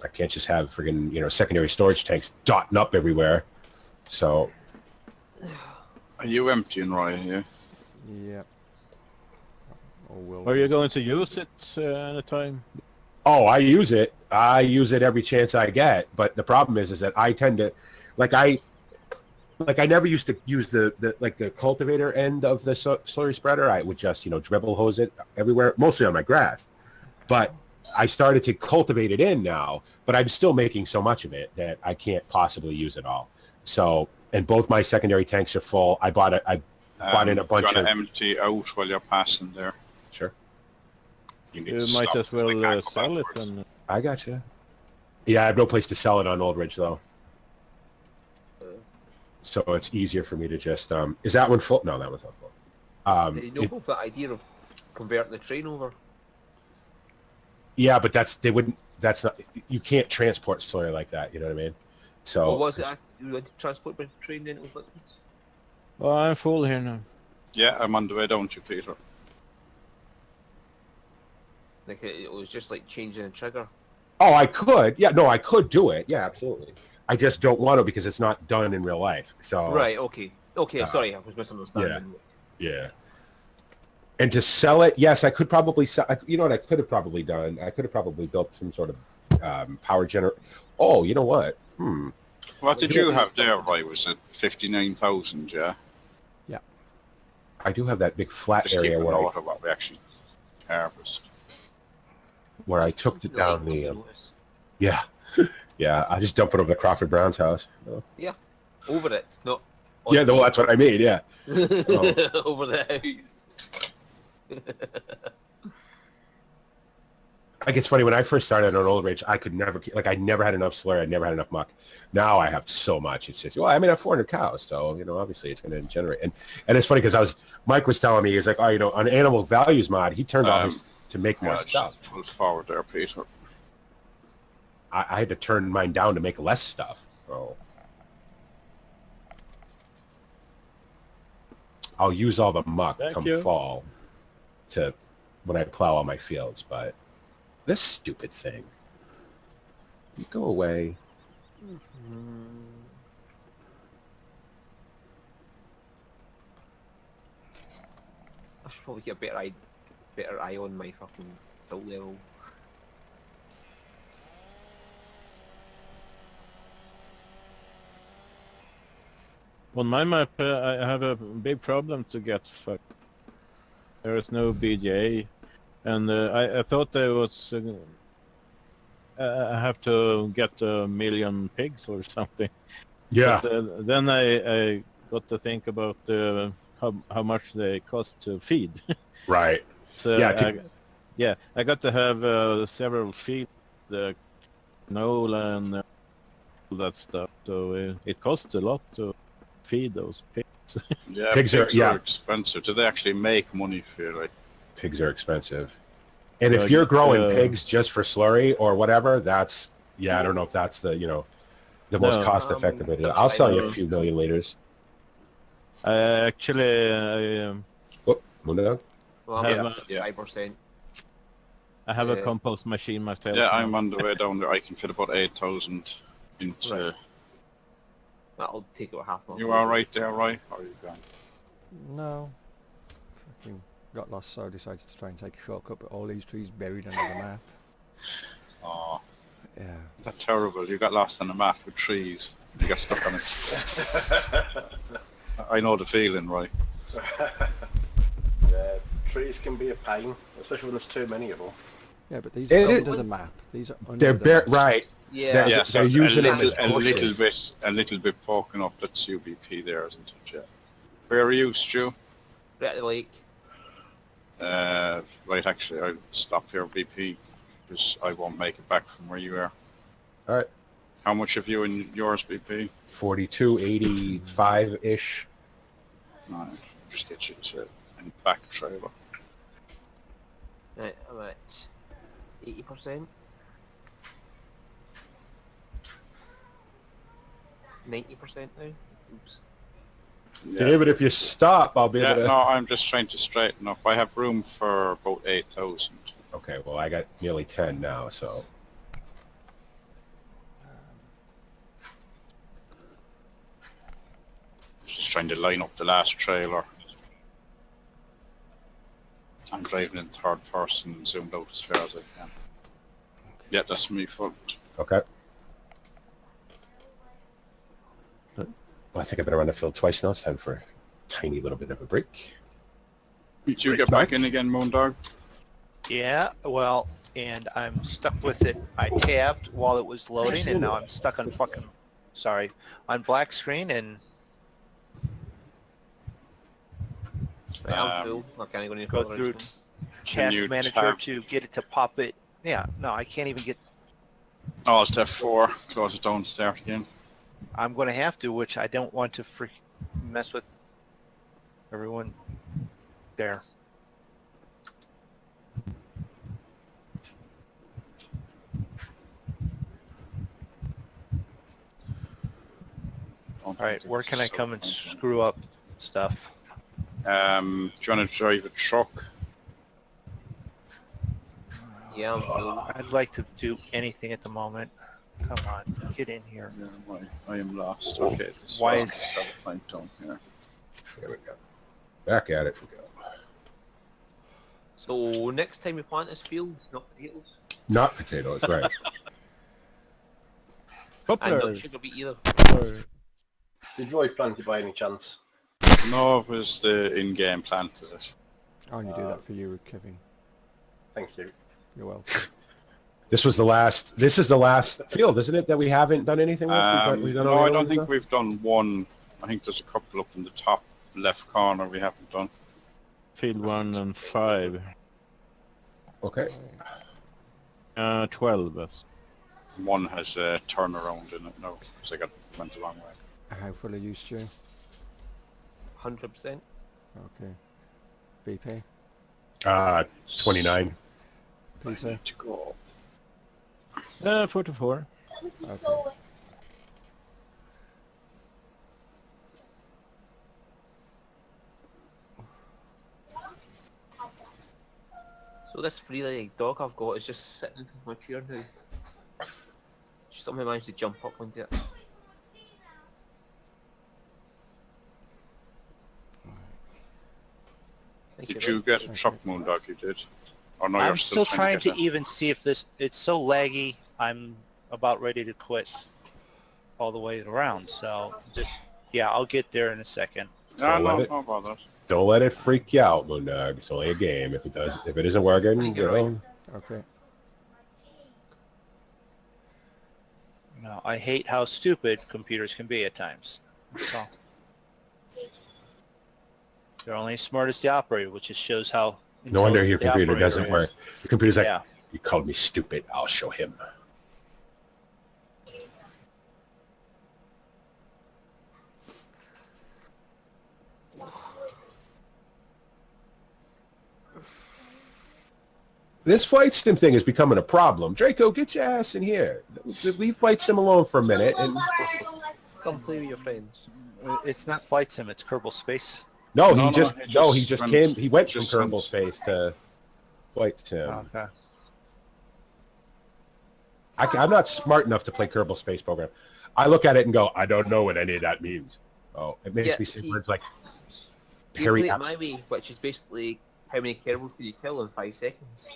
I can't just have friggin', secondary storage tanks dotting up everywhere. So, Are you emptying, right? Yeah. Yeah. Or will Are you going to use it anytime? oh, I use it. I use it every chance I get. But the problem is that I tend to, I never used to use the cultivator end of the slurry spreader. I would just, dribble hose it everywhere, mostly on my grass. But I started to cultivate it in now, but I'm still making so much of it that I can't possibly use it all. So, and both my secondary tanks are full. I bought in a bunch You're of... gonna empty out while you're passing there. Sure. You, need You to might stop as so they well can't go sell it backwards. and... I gotcha. Yeah, I have no place to sell it on Old Ridge, though. So it's easier for me to just... is that one full? No, that one's not full. Did you know of that idea of converting the train over? Yeah, but that's not... You can't transport slurry like that, you know what I mean? So... Or was it you had to transport by train then it was liquids? Oh, I'm full here now. Yeah, I'm on the way down to you, Peter. Like it was just like changing a trigger. Oh, I could. Yeah, no, I could do it. Yeah, absolutely. I just don't want to because it's not done in real life. So Right, okay. Okay, sorry, I was misunderstanding. Yeah. And to sell it, yes, I could probably sell. You know what I could have probably done? I could have probably built some sort of power generator. Oh, you know what? What did you have there, right? Was it 59,000, yeah? Yeah. I do have that big flat Just keep area a where note of what we actually harvest. I took it down the... notice. yeah. Yeah, I just dump it over the Crawford Brown's house. Oh. Yeah. Over it, not on Yeah, no, that's what I mean, yeah. over the house. Like, it's funny, when I first started on Old Ridge, I could never, I never had enough slurry, I never had enough muck. Now I have so much, it's just, well, I mean, I have 400 cows, so, obviously it's going to generate. And it's funny, because Mike was telling me, he's like, oh, on Animal Values mod, he turned on his to make more stuff. Just pull forward there, Peter. I had to turn mine down to make less stuff. So I'll use all the muck come fall to when I plow all my fields, but this stupid thing. You go away. I should probably get a better eye on my fucking tilt level. On my map, I have a big problem to get fucked. There is no BGA, and I thought there was... I have to get 1 million pigs or something. Yeah. But, then I got to think about how much they cost to feed. Right. So Yeah. I got to have several feed, the canola and all that stuff. So it costs a lot to feed those pigs. Yeah, Pigs are expensive. Do they actually make money for you? Like, Pigs are expensive. And So if you're growing uh, pigs just for slurry or whatever, that's, I don't know if that's the, the most No. cost-effective way to do it. I'll sell you a few million liters. Actually, Oh, moving on. Well, Yeah. I'm at 5%. I have a Yeah. compost machine myself. yeah, now. I'm on the way down there. I can fit about 8,000 into... Right. That'll take about half an hour. You all right there, right? Or are you gone? No. Fucking got lost, so I decided to try and take a shortcut, but all these trees buried under the map. Oh, Yeah. that's terrible. You got lost on a map with trees. You got stuck on it. I know the feeling, right? Yeah, trees can be a pain, especially when there's too many of them. Yeah, but these It are is- under the map. These are under They're the map. right. Yeah. Yeah, so they're it's using a them as little, a little bit poking up. That's UBP there, isn't it? Yeah. Where are you, Stu? Right at the lake. Right, actually, I'll stop here, BP, because I won't make it back from where you are. All right. How much have you in yours, BP? 4285-ish. No, just get you to in back trailer. Right, I'm at 80%. 90% now. Oops. Yeah, but if you stop, I'll be Yeah, able to... no, I'm just trying to straighten up. I have room for about 8,000. Okay, well, I got nearly 10 now, so... just trying to line up the last trailer. I'm driving in third person, zoomed out as far as I can. Yeah, that's me full. Okay. Well, I think I better run the field twice now. It's time for a tiny little bit of a break. Did you get back in again, Moondog? Yeah, well, and I'm stuck with it. I tabbed while it was loading, and now I'm stuck on on black screen, and I'm full. I can't go any go further. through Can Task you Manager tab? to get it to pop it. Yeah, no, I can't even get. Oh, it's F4. Close it down, start again. I'm going to have to, which I don't want to mess with everyone there. All right, where can I come and screw up stuff? Do you want to drive a truck? Yeah, I'm full. I'd like to do anything at the moment. Come on, get in here. Yeah, I am lost. Okay. Why is- Find down here. There we go. Back at it we go. So next time we plant this field, it's not potatoes. Not potatoes, right. And not Poplars. sugar beet either. Poplars. Did Roy plant it by any chance? No, it was the in-game planted it. I only do that for you, Kevin. Thank you. You're welcome. This is the last field, isn't it, that we haven't done anything with? We've done all No, the I other don't ones think now? we've done one. I think there's a couple up in the top left corner we haven't done. Field 1 and 5. Okay. 12. That's One has a turnaround in it now, because I went the wrong way. How full are you, Stu? 100%. Okay. BP? 29. Peter? To go. 44. Okay. So this three-legged dog I've got is just sitting in my chair now. She somehow managed to jump up onto it. Thank Did you, you get a truck, Moondog? You did? Or no, I'm you're still trying to get even see if this. It's so laggy. I'm about ready to quit all the way around. So just yeah, I'll get there in a second. it? No, Let no, it- no bother. Don't let it freak you out, Moondog. It's only a game. If it isn't working, Thank you you, know. Okay. No, I hate how stupid computers can be at times. That's all. They're only as smart as the operator, which just shows how. No wonder your intelligent the computer operator doesn't is. work. Your computer's like, Yeah. you called me stupid. I'll show him. This flight sim thing is becoming a problem. Draco, get your ass in here. Leave flight sim alone for a minute. And Come play with your friends. It's not Flight Sim. It's Kerbal Space. no, No, he just went- came. He went from just went- Kerbal Space to flight sim. Okay. I'm not smart enough to play Kerbal Space Program. I look at it and go, I don't know what any of that means. Oh, it makes Yeah, me say see, words like You Perry play it Epps. my way, which is basically how many Kerbals can you kill in 5 seconds?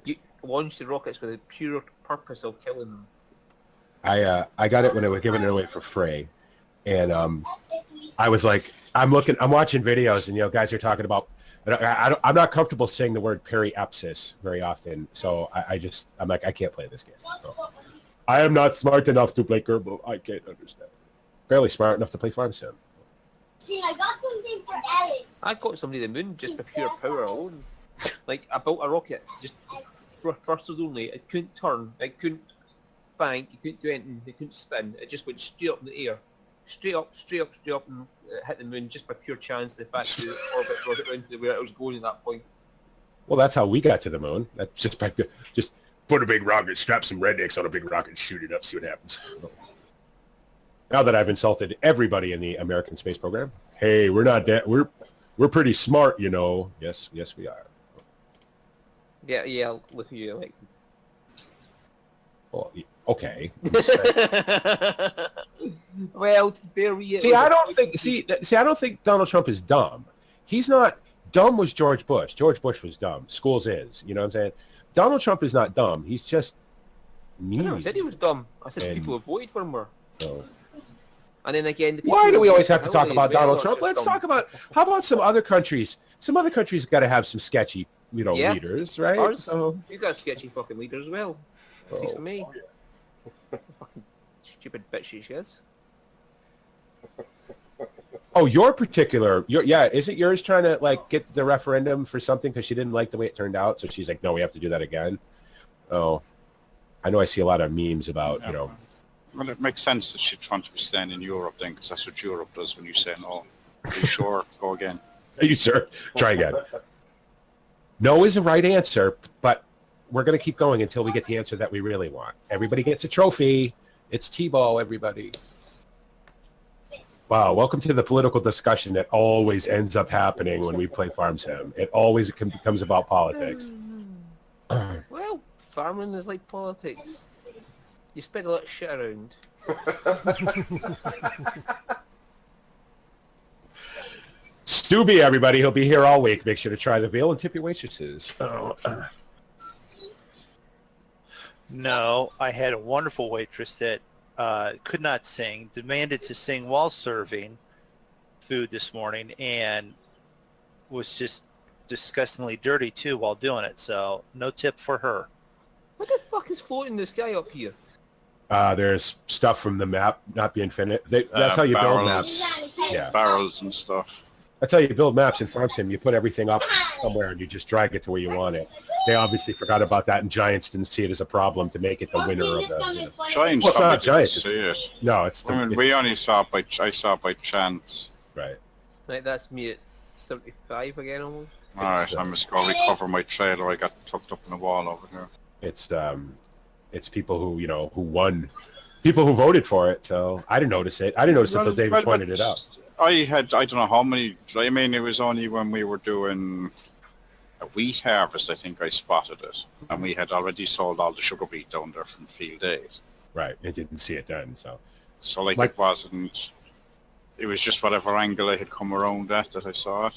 You launch the rockets with the pure purpose of killing them. I got it when I was giving it away for free, and I was like, I'm watching videos, and guys are talking about. I'm not comfortable saying the word periapsis very often, so I'm like, I can't play this game. So, I am not smart enough to play Kerbal. I can't understand. Barely smart enough to play Farm Sim. I got something for Alex. I got somebody to the moon just by pure power alone. Like, I built a rocket, just for thrusters only. It couldn't turn, it couldn't bank, it couldn't do anything, it couldn't spin. It just went straight up in the air. Straight up, and hit the moon just by pure chance. The fact that the orbit brought it around to where it was going at that point. Well, that's how we got to the moon. That's just put a big rocket, strap some rednecks on a big rocket, shoot it up, see what happens. Now that I've insulted everybody in the American space program, hey, we're not that. We're pretty smart, you know. Yes, we are. Yeah, look who you elected. Well, Okay. Well, to be fair, we See, I don't think Donald Trump is dumb. He's not dumb. Was George Bush? George Bush was dumb. Schools is. You know what I'm saying? Donald Trump is not dumb. He's just mean. I never said he was dumb. I said And- people who voted for him were. So, And then again, the people why do who we always voted have to for talk Hillary about as well Donald are Trump? just Let's dumb. talk about how about some other countries? Some other countries got to have some sketchy, Yeah. leaders, right? Ours, So, you got a sketchy fucking leader as well. See Oh. for me. Fucking stupid bitch she is. oh, isn't yours trying to like get the referendum for something because she didn't like the way it turned out? So she's like, no, we have to do that again. Oh, I know I see a lot of memes about, Well, it makes sense that she'd want to be staying in Europe then, because that's what Europe does when you say no. Are you sure? Go again. Are you sure? Try again. No is the right answer, but we're going to keep going until we get the answer that we really want. Everybody gets a trophy. It's T-ball, everybody. Wow, welcome to the political discussion that always ends up happening when we play Farm Sim. It always becomes about politics. Well, farming is like politics. You spread a lot of shit around. Stubby, everybody. He'll be here all week. Make sure to try the veal and tip your waitresses. No, I had a wonderful waitress that could not sing, demanded to sing while serving food this morning, and was just disgustingly dirty too while doing it. So no tip for her. What the fuck is floating this guy up here? There's stuff from the map not being finished. That's how you build barrels. maps. Yeah. Barrels and stuff. That's how you build maps in Farm Sim. You put everything up somewhere and you just drag it to where you want it. They obviously forgot about that, and Giants didn't see it as a problem to make it the winner of the. Giants. Well, it's not probably Giants. didn't see it. No, it's the. I mean, we only saw it by. I saw it by chance. Right. Right, that's me at 75 again almost. All right, I'm just going to recover my trailer. I got tucked up in the wall over here. It's people who who won, people who voted for it. So I didn't notice it. I didn't notice it until David pointed it out. I don't know how many. I mean, it was only when we were doing a wheat harvest, I think I spotted it, and we had already sold all the sugar beet down there from field days. Right. I didn't see it then. So Like it wasn't. It was just whatever angle I had come around at that I saw it.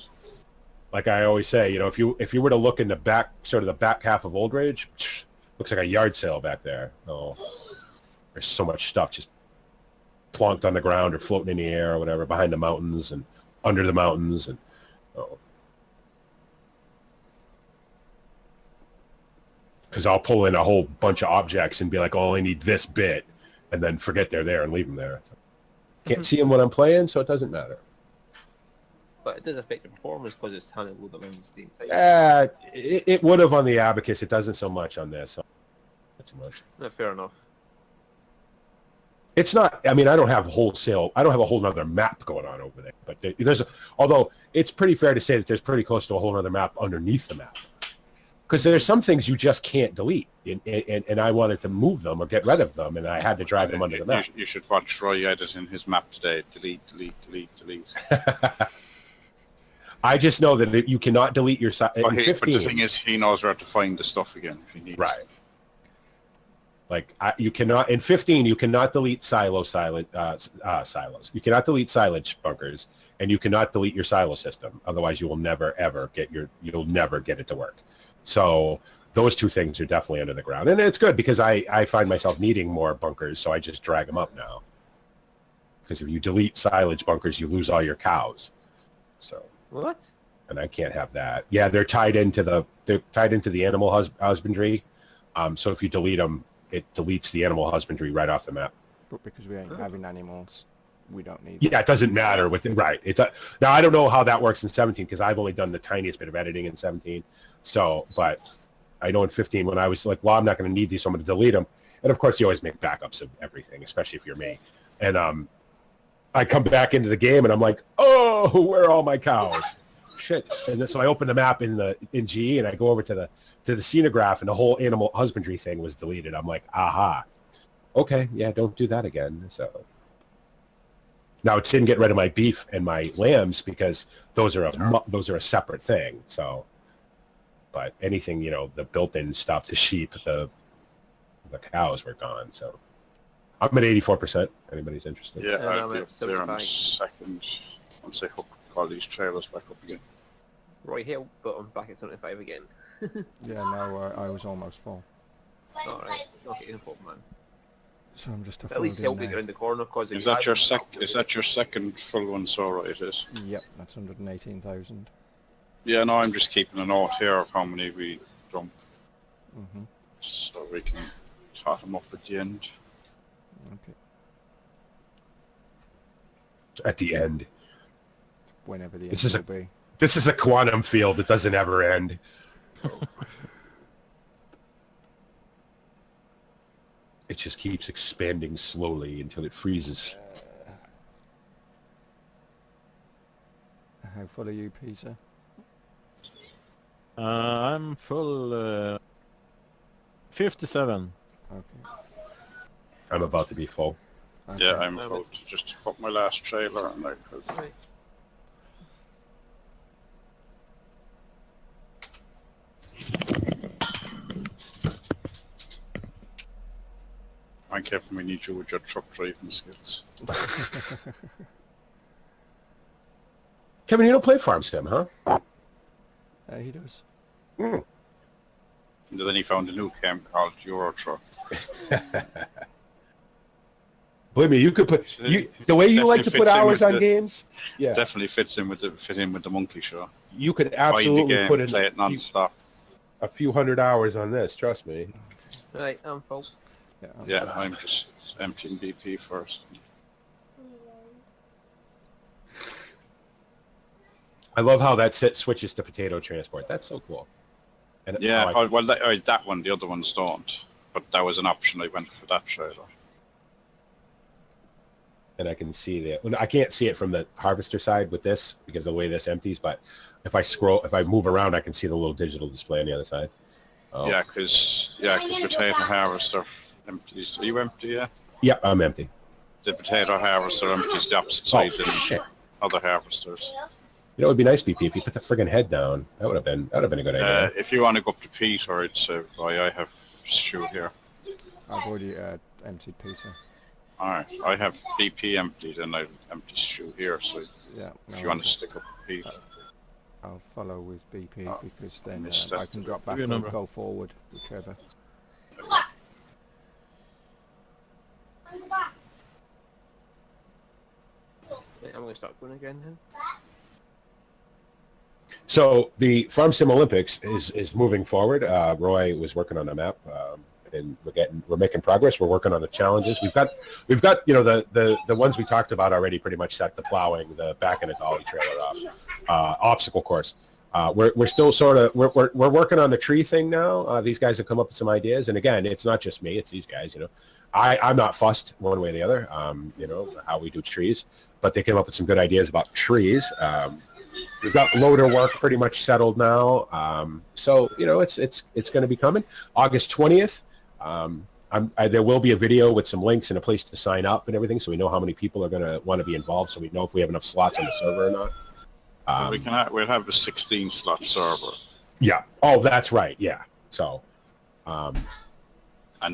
like I always say, if you were to look in the back, sort of the back half of Old Ridge, looks like a yard sale back there. Oh, there's so much stuff just plonked on the ground or floating in the air or whatever behind the mountains and under the mountains and because I'll pull in a whole bunch of objects and be like, oh, I need this bit, and then forget they're there and leave them there. Can't see them when I'm playing, so it doesn't matter. But it does affect the performance because it's trying to load around the same time. It would have on the Abacus. It doesn't so much on this. Not so much. No, fair enough. It's not. I mean, I don't have a whole nother map going on over there. But although it's pretty fair to say that there's pretty close to a whole other map underneath the map. Because there's some things you just can't delete, and I wanted to move them or get rid of them, and I had to drag them under the map. You should watch Roy editing his map today. Delete. I just know that you cannot delete your side. But the thing is, he knows where to find the stuff again if he needs. Right. Like you cannot in 15, you cannot delete silos. You cannot delete silage bunkers, and you cannot delete your silo system. Otherwise, you will never ever you'll never get it to work. So those two things are definitely under the ground, and it's good because I find myself needing more bunkers, so I just drag them up now. Because if you delete silage bunkers, you lose all your cows. So. What? And I can't have that. Yeah, they're tied into the animal husbandry. So if you delete them, it deletes the animal husbandry right off the map. But because we ain't having animals, we don't need. Yeah, it doesn't matter right. Now I don't know how that works in 17 because I've only done the tiniest bit of editing in 17. So, but I know in 15 when I was like, well, I'm not going to need these, so I'm going to delete them. And of course, you always make backups of everything, especially if you're me. And I come back into the game and I'm like, oh, where are all my cows? Shit. And then, so I open the map in GE and I go over to the scenograph and the whole animal husbandry thing was deleted. I'm like, aha. Okay, yeah, don't do that again. So now it didn't get rid of my beef and my lambs because those are a separate thing. So, but anything, the built-in stuff, the sheep, the the cows were gone. So I'm at 84%. Anybody's interested? Yeah, And I'll I'm be at up there in a 75. second once I hook all these trailers back up again. Roy help, but I'm back at 75 again. Yeah, no, I was almost full. Alright, okay, no problem, man. So I'm just But at least help offloading me now. around the corner, cause Is that your second full one? So right, it is. Yep, that's 118,000. Yeah, no, I'm just keeping a note here of how many we dump, Mm-hmm. so we can tot them up at the end. Okay. At the end. Whenever the This end is will be. This is a quantum field that doesn't ever end. It just keeps expanding slowly until it freezes. How full are you, Peter? I'm full 57. Okay. I'm about to be full. Okay. Yeah, I'm about to just hook my last trailer and I could. Right. I'm Kevin, we need you with your truck driving skills. Kevin, you don't play Farm Sim, huh? He does. And then he found a new game called Euro Truck. Believe me, you could put the way you like to put hours on games. Yeah, Definitely fit in with the monkey show. you could Find the absolutely game, put in play it non-stop. a few hundred hours on this. Trust me. Right, I'm full. Yeah. Yeah, I'm just emptying BP first. I love how that set switches to potato transport. That's so cool. And Yeah, how I- well, that one, the other ones don't. But that was an option. I went for that trailer. and I can see that. Well, I can't see it from the harvester side with this because of the way this empties. But if I move around, I can see the little digital display on the other side. Oh. Yeah, because potato harvester empties. Are you empty? Yeah. Yeah, I'm empty. The potato harvester empties the opposite side than Shit. other harvesters. You know, it would be nice, BP, if you put the friggin' head down. That would have been a good idea. If you want to go up to Peter, I'd say, boy, I have shoe here. I've already emptied Peter. Alright, I have BP emptied and I've empty shoe here, so Yeah. if you want to stick up Peter. I'll follow with BP Oh, because then missed I that. can drop back Give your or number. go forward, whichever. Right, I'm going to start going again then. So the Farm Sim Olympics is moving forward. Roy was working on a map, and we're making progress. We're working on the challenges. We've got the ones we talked about already pretty much set. The plowing, the back and the dolly trailer obstacle course. We're still sort of we're working on the tree thing now. These guys have come up with some ideas, and again, it's not just me; it's these guys. You know, I'm not fussed one way or the other. You know how we do trees, but they came up with some good ideas about trees. We've got loader work pretty much settled now. So, you know, it's going to be coming. August 20th, there will be a video with some links and a place to sign up and everything, so we know how many people are going to want to be involved, so we know if we have enough slots on the server or not. We'll have a 16 slot server, Yeah. Oh, that's right. Yeah. So, and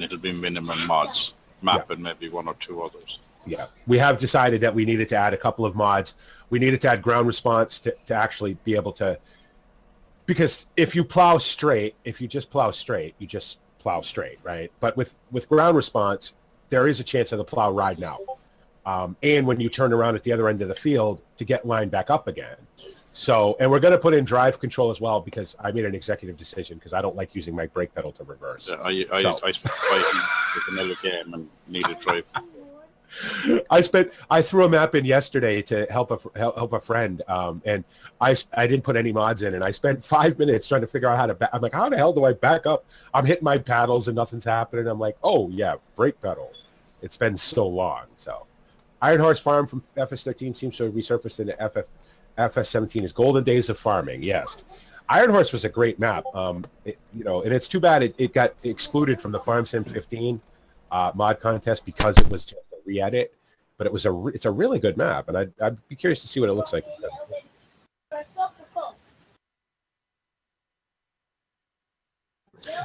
it'll be minimum mods. Map and maybe one or two others. yeah, we have decided that we needed to add a couple of mods. We needed to add ground response to actually be able to, because if you plow straight, if you just plow straight, you just plow straight, right? But with ground response, there is a chance of the plow riding out. And when you turn around at the other end of the field to get lined back up again. So, and we're going to put in drive control as well because I made an executive decision because I don't like using my brake pedal to reverse. Yeah, I spent 5 minutes with another game and needed drive. I threw a map in yesterday to help a friend, and I didn't put any mods in, and I spent 5 minutes trying to figure out how to. I'm like, how the hell do I back up? I'm hitting my paddles and nothing's happening. I'm like, oh yeah, brake pedal. It's been so long. So, Iron Horse Farm from FS13 seems to have resurfaced into FS17 as Golden Days of Farming. Yes, Iron Horse was a great map. And it's too bad it got excluded from the Farm Sim 15 mod contest because it was just a re-edit. But it's a really good map, and I'd be curious to see what it looks like.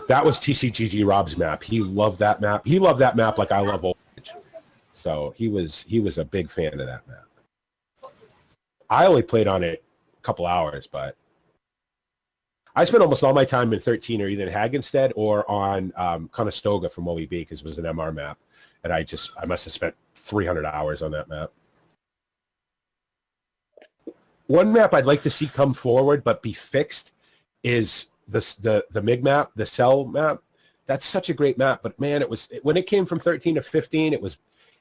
That was TCGG Rob's map. He loved that map. He loved that map like I love Old Bridge. So he was a big fan of that map. I only played on it a couple hours, but I spent almost all my time in 13 or either in Hagenstead or on Conestoga from OEB because it was an MR map. And I must have spent 300 hours on that map. One map I'd like to see come forward but be fixed is the MIG map, the cell map. That's such a great map, but man, when it came from 13 to 15,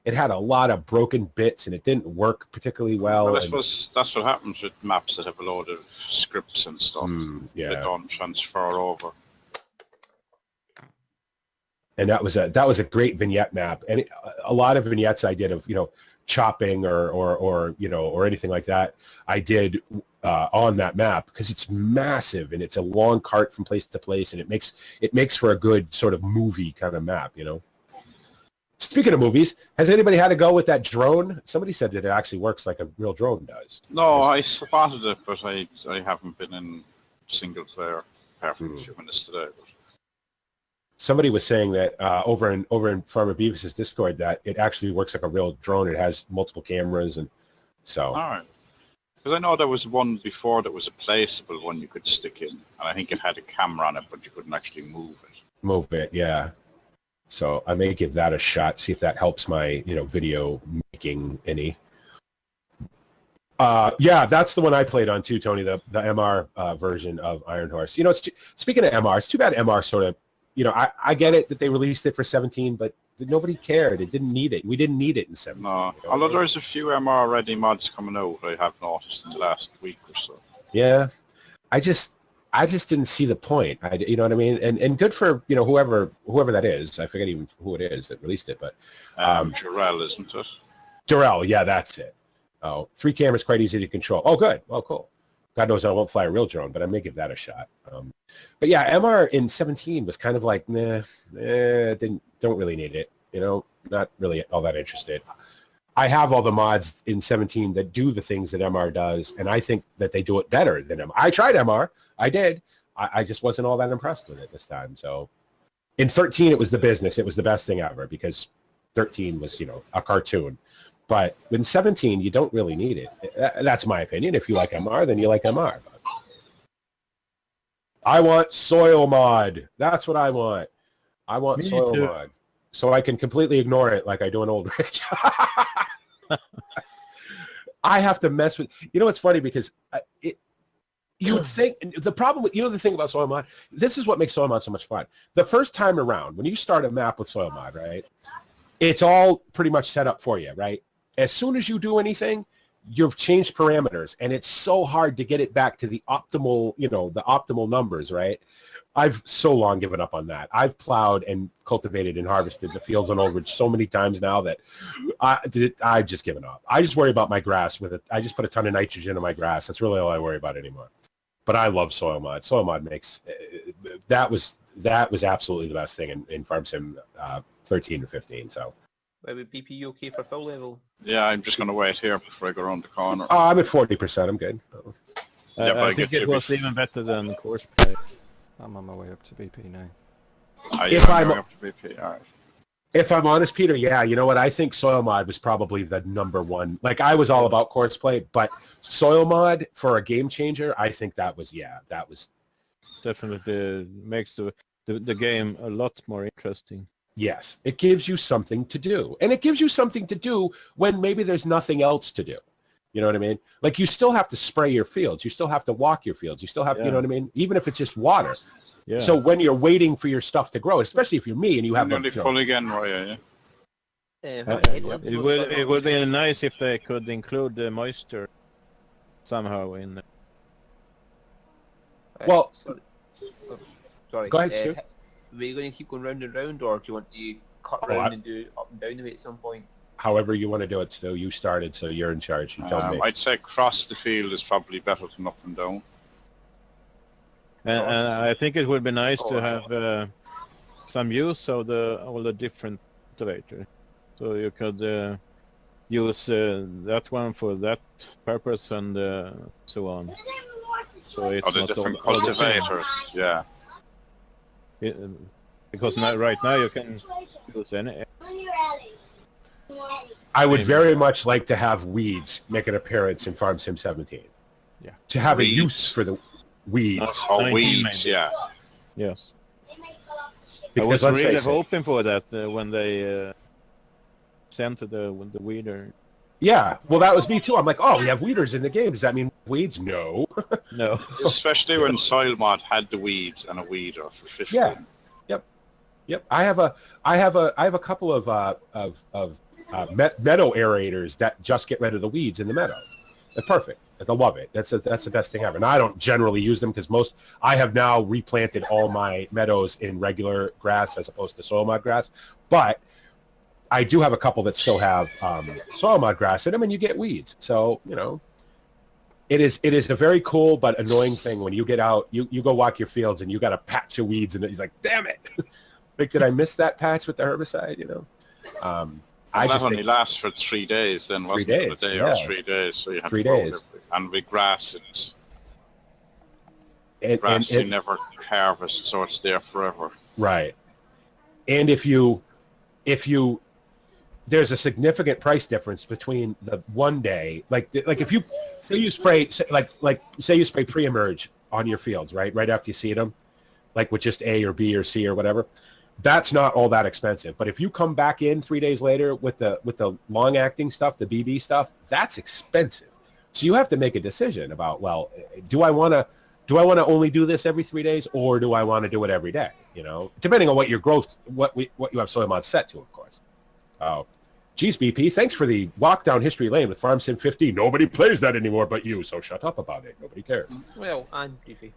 it had a lot of broken bits and it didn't work particularly well. Well, I suppose that's what happens with maps that have a load of scripts and stuff. Yeah. They don't transfer over. And that was a great vignette map, and a lot of vignettes I did of chopping or anything like that I did on that map because it's massive and it's a long cart from place to place, and it makes for a good sort of movie kind of map. Speaking of movies, has anybody had to go with that drone? Somebody said that it actually works like a real drone does. No, I spotted it, but I haven't been in single player apart from a few minutes today. Somebody was saying that over in Farmer Beavis's Discord that it actually works like a real drone. It has multiple cameras, and so. All right. Because I know there was one before that was a placeable one you could stick in, and I think it had a camera on it, but you couldn't actually move it. Move it, yeah. So I may give that a shot, see if that helps my video making any. Yeah, that's the one I played on too, Tony. The MR version of Iron Horse. Speaking of MR, it's too bad MR sort of. I get it that they released it for 17, but nobody cared. It didn't need it. We didn't need it in 17. No, although there's a few MR ready mods coming out, I have noticed in the last week or so. Yeah, I just didn't see the point. You know what I mean? And good for whoever that is. I forget even who it is that released it, but Jarrell, isn't it? Jarrell, yeah, that's it. Oh, 3 cameras, quite easy to control. Oh, good. Well, cool. God knows I won't fly a real drone, but I may give that a shot. But yeah, MR in 17 was kind of like, don't really need it. Not really all that interested. I have all the mods in 17 that do the things that MR does, and I think that they do it better than MR. I tried MR. I did. I just wasn't all that impressed with it this time. So in 13, it was the business. It was the best thing ever because 13 was, a cartoon. But in 17, you don't really need it. That's my opinion. If you like MR, then you like MR. But I want soil mod. That's what I want. I want soil mod. So I can completely ignore it like I do in Old Ridge. I have to mess with... it's funny because you would think... The problem with... the thing about soil mod, this is what makes soil mod so much fun. The first time around, when you start a map with soil mod, right, it's all pretty much set up for you, right? As soon as you do anything, you've changed parameters, and it's so hard to get it back to the optimal, the optimal numbers, right? I've so long given up on that. I've plowed and cultivated and harvested the fields on Old Ridge so many times now that I've just given up. I just worry about my grass with it. I just put a ton of nitrogen in my grass. That's really all I worry about anymore. But I love soil mod. Soil mod makes that was absolutely the best thing in Farm Sim 13 or 15. So. Would BP okay for full level? Yeah, I'm just going to wait here before I go around the corner. Oh, I'm at 40%. I'm good. Yeah, but I think it was even better than course play. I'm on my way up to BP now. If I'm going up to BP, all right. If I'm honest, Peter, yeah, you know what? I think Soil Mod was probably the number one. Like, I was all about course play, but Soil Mod for a game changer, I think that was. Definitely makes the game a lot more interesting. Yes, it gives you something to do. And it gives you something to do when maybe there's nothing else to do. You know what I mean? Like, you still have to spray your fields. You still have to walk your fields. You still have, you know what I mean? Even if it's just water. Yeah. So when you're waiting for your stuff to grow, especially if you're me and you have... Nearly full again, Roy, It would be nice if they could include the moisture somehow in there. Well... Sorry. Go ahead, Stu. Are you going to keep going round and round, or do you want to cut round and do up and down of it at some point? However you want to do it, Stu. You started, so you're in charge. You tell me. I'd say cross the field is probably better than up and down. And I think it would be nice to have some use of all the different cultivators. So you could use that one for that purpose and so on. So it's the not different all the same. cultivators, yeah. Because now, right now you can use any. On your alley. I would very much like to have weeds make an appearance in Farm Sim 17. Yeah. To have Weeds? a use for the weeds. Oh, 19 weeds, maybe. yeah. Yes. They make a lot of shit. I was let's really face it, hoping for that when they sent the weeder. yeah, well, that was me too. I'm like, oh, we have weeders in the game. Does that mean weeds? No. No. Especially when Soil Mod had the weeds and a weeder for 15. Yeah. Yep. I have a couple of meadow aerators that just get rid of the weeds in the meadows. They're perfect. I love it. That's the best thing ever. And I don't generally use them because I have now replanted all my meadows in regular grass as opposed to soil mod grass. But I do have a couple that still have soil mod grass in them, and you get weeds. So it is a very cool but annoying thing when you get out, you go walk your fields and you got a patch of weeds, and he's like, damn it. Like, did I miss that patch with the herbicide? I that just only think lasts for 3 days then, 3 wasn't days, it? A day yeah. or 3 days. So you have 3 to go days. and with grass, it's and, grass and, you never harvest, so it's there forever. right. And if you there's a significant price difference between the 1 day, like if you say you spray say you spray pre-emerge on your fields, right after you seed them, like with just A or B or C or whatever, that's not all that expensive. But if you come back in 3 days later with the long acting stuff, the BB stuff, that's expensive. So you have to make a decision about, well, do I want to only do this every 3 days, or do I want to do it every day? Depending on what your growth, what you have soil mod set to, of course. Geez, BP, thanks for the walk down history lane with Farm Sim 50. Nobody plays that anymore but you, so shut up about it. Nobody cares. Well, and Beefy.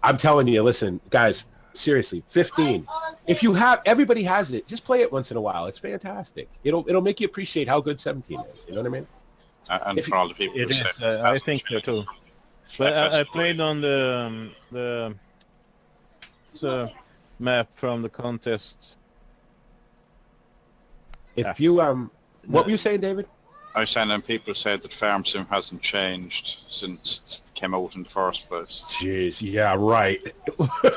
I'm telling you, listen, guys, seriously, 15. If you have, everybody has it. Just play it once in a while. It's fantastic. It'll make you appreciate how good 17 is. You know what I mean? And for all the people It who is. said I think so too. But I played on the map from the contest. If you what were you saying, David? I was saying that people said that Farm Sim hasn't changed since it came out in the first place. Jeez, yeah, right.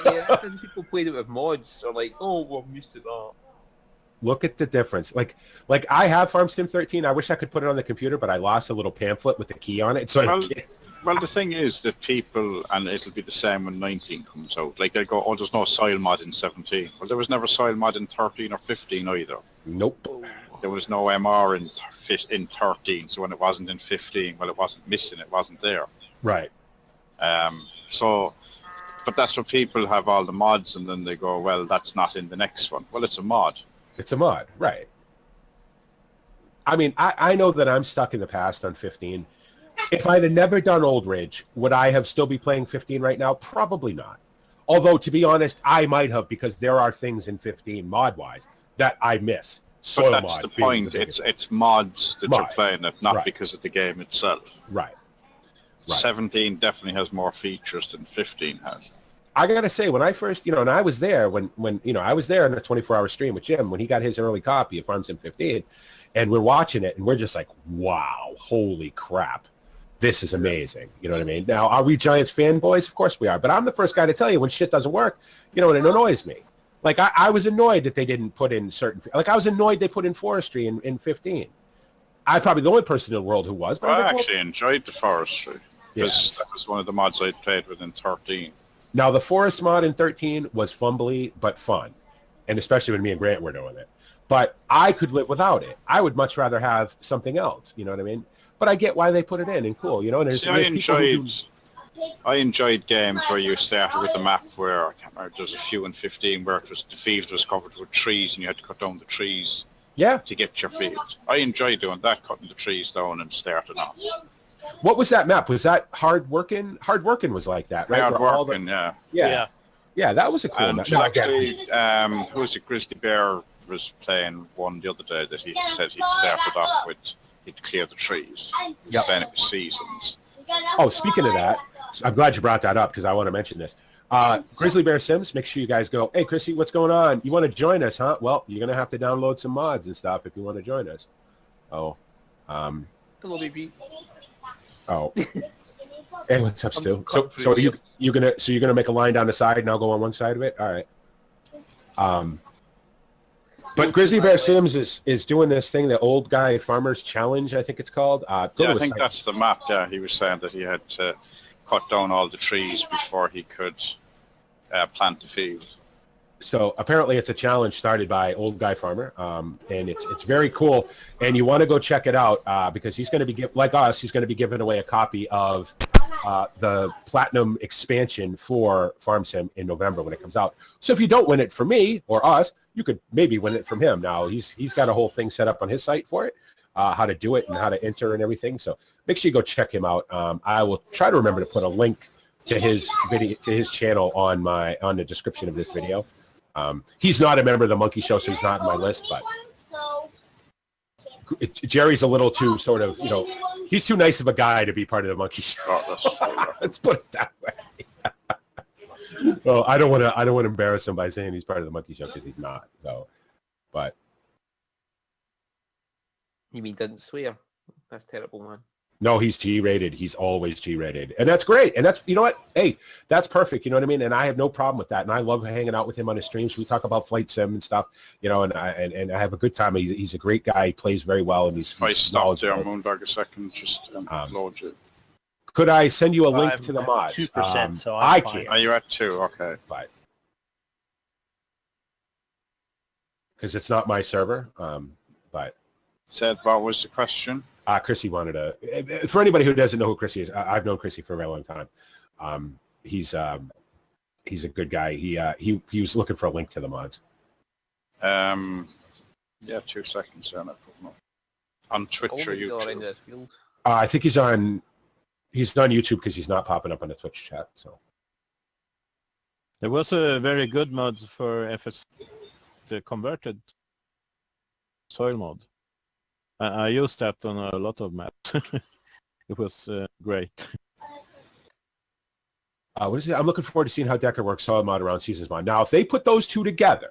Yeah, because people played it with mods, or like, oh, well, I'm used to that. Look at the difference. Like I have Farm Sim 13. I wish I could put it on the computer, but I lost a little pamphlet with the key on it, so I can't. Well, the thing is that people, and it'll be the same when 19 comes out, like they'll go, oh, there's no soil mod in 17. Well, there was never soil mod in 13 or 15 either. Nope. There was no MR in 13, so when it wasn't in 15, well, it wasn't missing, it wasn't there. Right. But that's what people have all the mods, and then they go, well, that's not in the next one. Well, it's a mod. It's a mod, right. I mean, I know that I'm stuck in the past on 15. If I'd have never done Old Ridge, would I have still be playing 15 right now? Probably not. Although, to be honest, I might have, because there are things in 15, mod-wise, that I miss. Soil But that's mod the being point. biggest. It's mods that you're Mods. playing it, not Right. because of the game itself. Right. Right. 17 definitely has more features than 15 has. I gotta say, when I first, and I was there when I was there in a 24-hour stream with Jim when he got his early copy of Farm Sim 15, and we're watching it and we're just like, wow, holy crap, this is amazing. You know what I mean? Now, are we Giants fanboys? Of course we are. But I'm the first guy to tell you when shit doesn't work, and it annoys me. Like, I was annoyed that they didn't put in I was annoyed they put in forestry in 15. I'm probably the only person in the world who was. But I I was like, actually enjoyed the forestry, because Yes. that was one of the mods I played with in 13. Now, the forest mod in 13 was fumbly but fun, and especially when me and Grant were doing it. But I could live without it. I would much rather have something else, you know what I mean? But I get why they put it in, and cool, And there's, See, I people who enjoyed games where you started with a map where, I can't remember, there was a few in 15 where the field was covered with trees and you had to cut down the trees Yeah. to get your field. I enjoyed doing that, cutting the trees down and starting off. What was that map? Was that Hard Workin'? Hard Workin' was like that, right? Hard Where all working, yeah. yeah. Yeah, that was a cool And map. Now, again, actually, who was it? Grizzly Bear was playing one the other day that he said he started off with, he'd clear the trees. Yep. Then it was seasons. Oh, speaking of that, I'm glad you brought that up because I want to mention this. Grizzly Bear Sims, make sure you guys go, hey, Chrissy, what's going on? You want to join us, huh? Well, you're going to have to download some mods and stuff if you want to join us. Oh. Hello, baby. Oh. Hey, what's up, Stu? I'm So are you're gonna make a line down the side and I'll go on one side of it? All right. But Grizzly Bear Sims is doing this thing, the Old Guy Farmers Challenge, I think it's called. Go Yeah, to I a think site. that's the map. Yeah, he was saying that he had to cut down all the trees before he could plant the field. So apparently it's a challenge started by Old Guy Farmer, and it's very cool. And you want to go check it out because he's going to be like us. He's going to be giving away a copy of the Platinum expansion for Farm Sim in November when it comes out. So if you don't win it from me or us, you could maybe win it from him. Now he's got a whole thing set up on his site for it, how to do it and how to enter and everything. So make sure you go check him out. I will try to remember to put a link to his video, to his channel on the description of this video. He's not a member of the Monkey Show, so he's not on my list, but Jerry's a little too sort of, he's too nice of a guy to be part of the Monkey Show. Oh, Let's put it that way. Well, I don't want to embarrass him by saying he's part of the Monkey Show because he's not. So, but You mean didn't swear? That's terrible, man. no, he's G-rated. He's always G-rated, and that's great. And that's, you know what? Hey, that's perfect. You know what I mean? And I have no problem with that. And I love hanging out with him on his streams. We talk about Flight Sim and stuff. And I have a good time. He's a great guy. He plays very well, and he's I stopped there, knowledgeable. Moondog, a second, just load you. Could I send you a link I'm to the at mods? 2%, so I I'm fine. can't. Are you at 2? Okay. But because it's not my server. But Said, what was the question? Chrissy wanted to. For anybody who doesn't know who Chrissy is, I've known Chrissy for a very long time. He's a good guy. He was looking for a link to the mods. Yeah, 2 seconds. Then I put them up. On Twitch or Always go around YouTube. this field. I think he's on YouTube because he's not popping up on the Twitch chat. So There was a very good mod for FS, the converted soil mod. I used that on a lot of maps. It was great. what is it? I'm looking forward to seeing how Decker works solid mod around Seasons 1. Now, if they put those two together,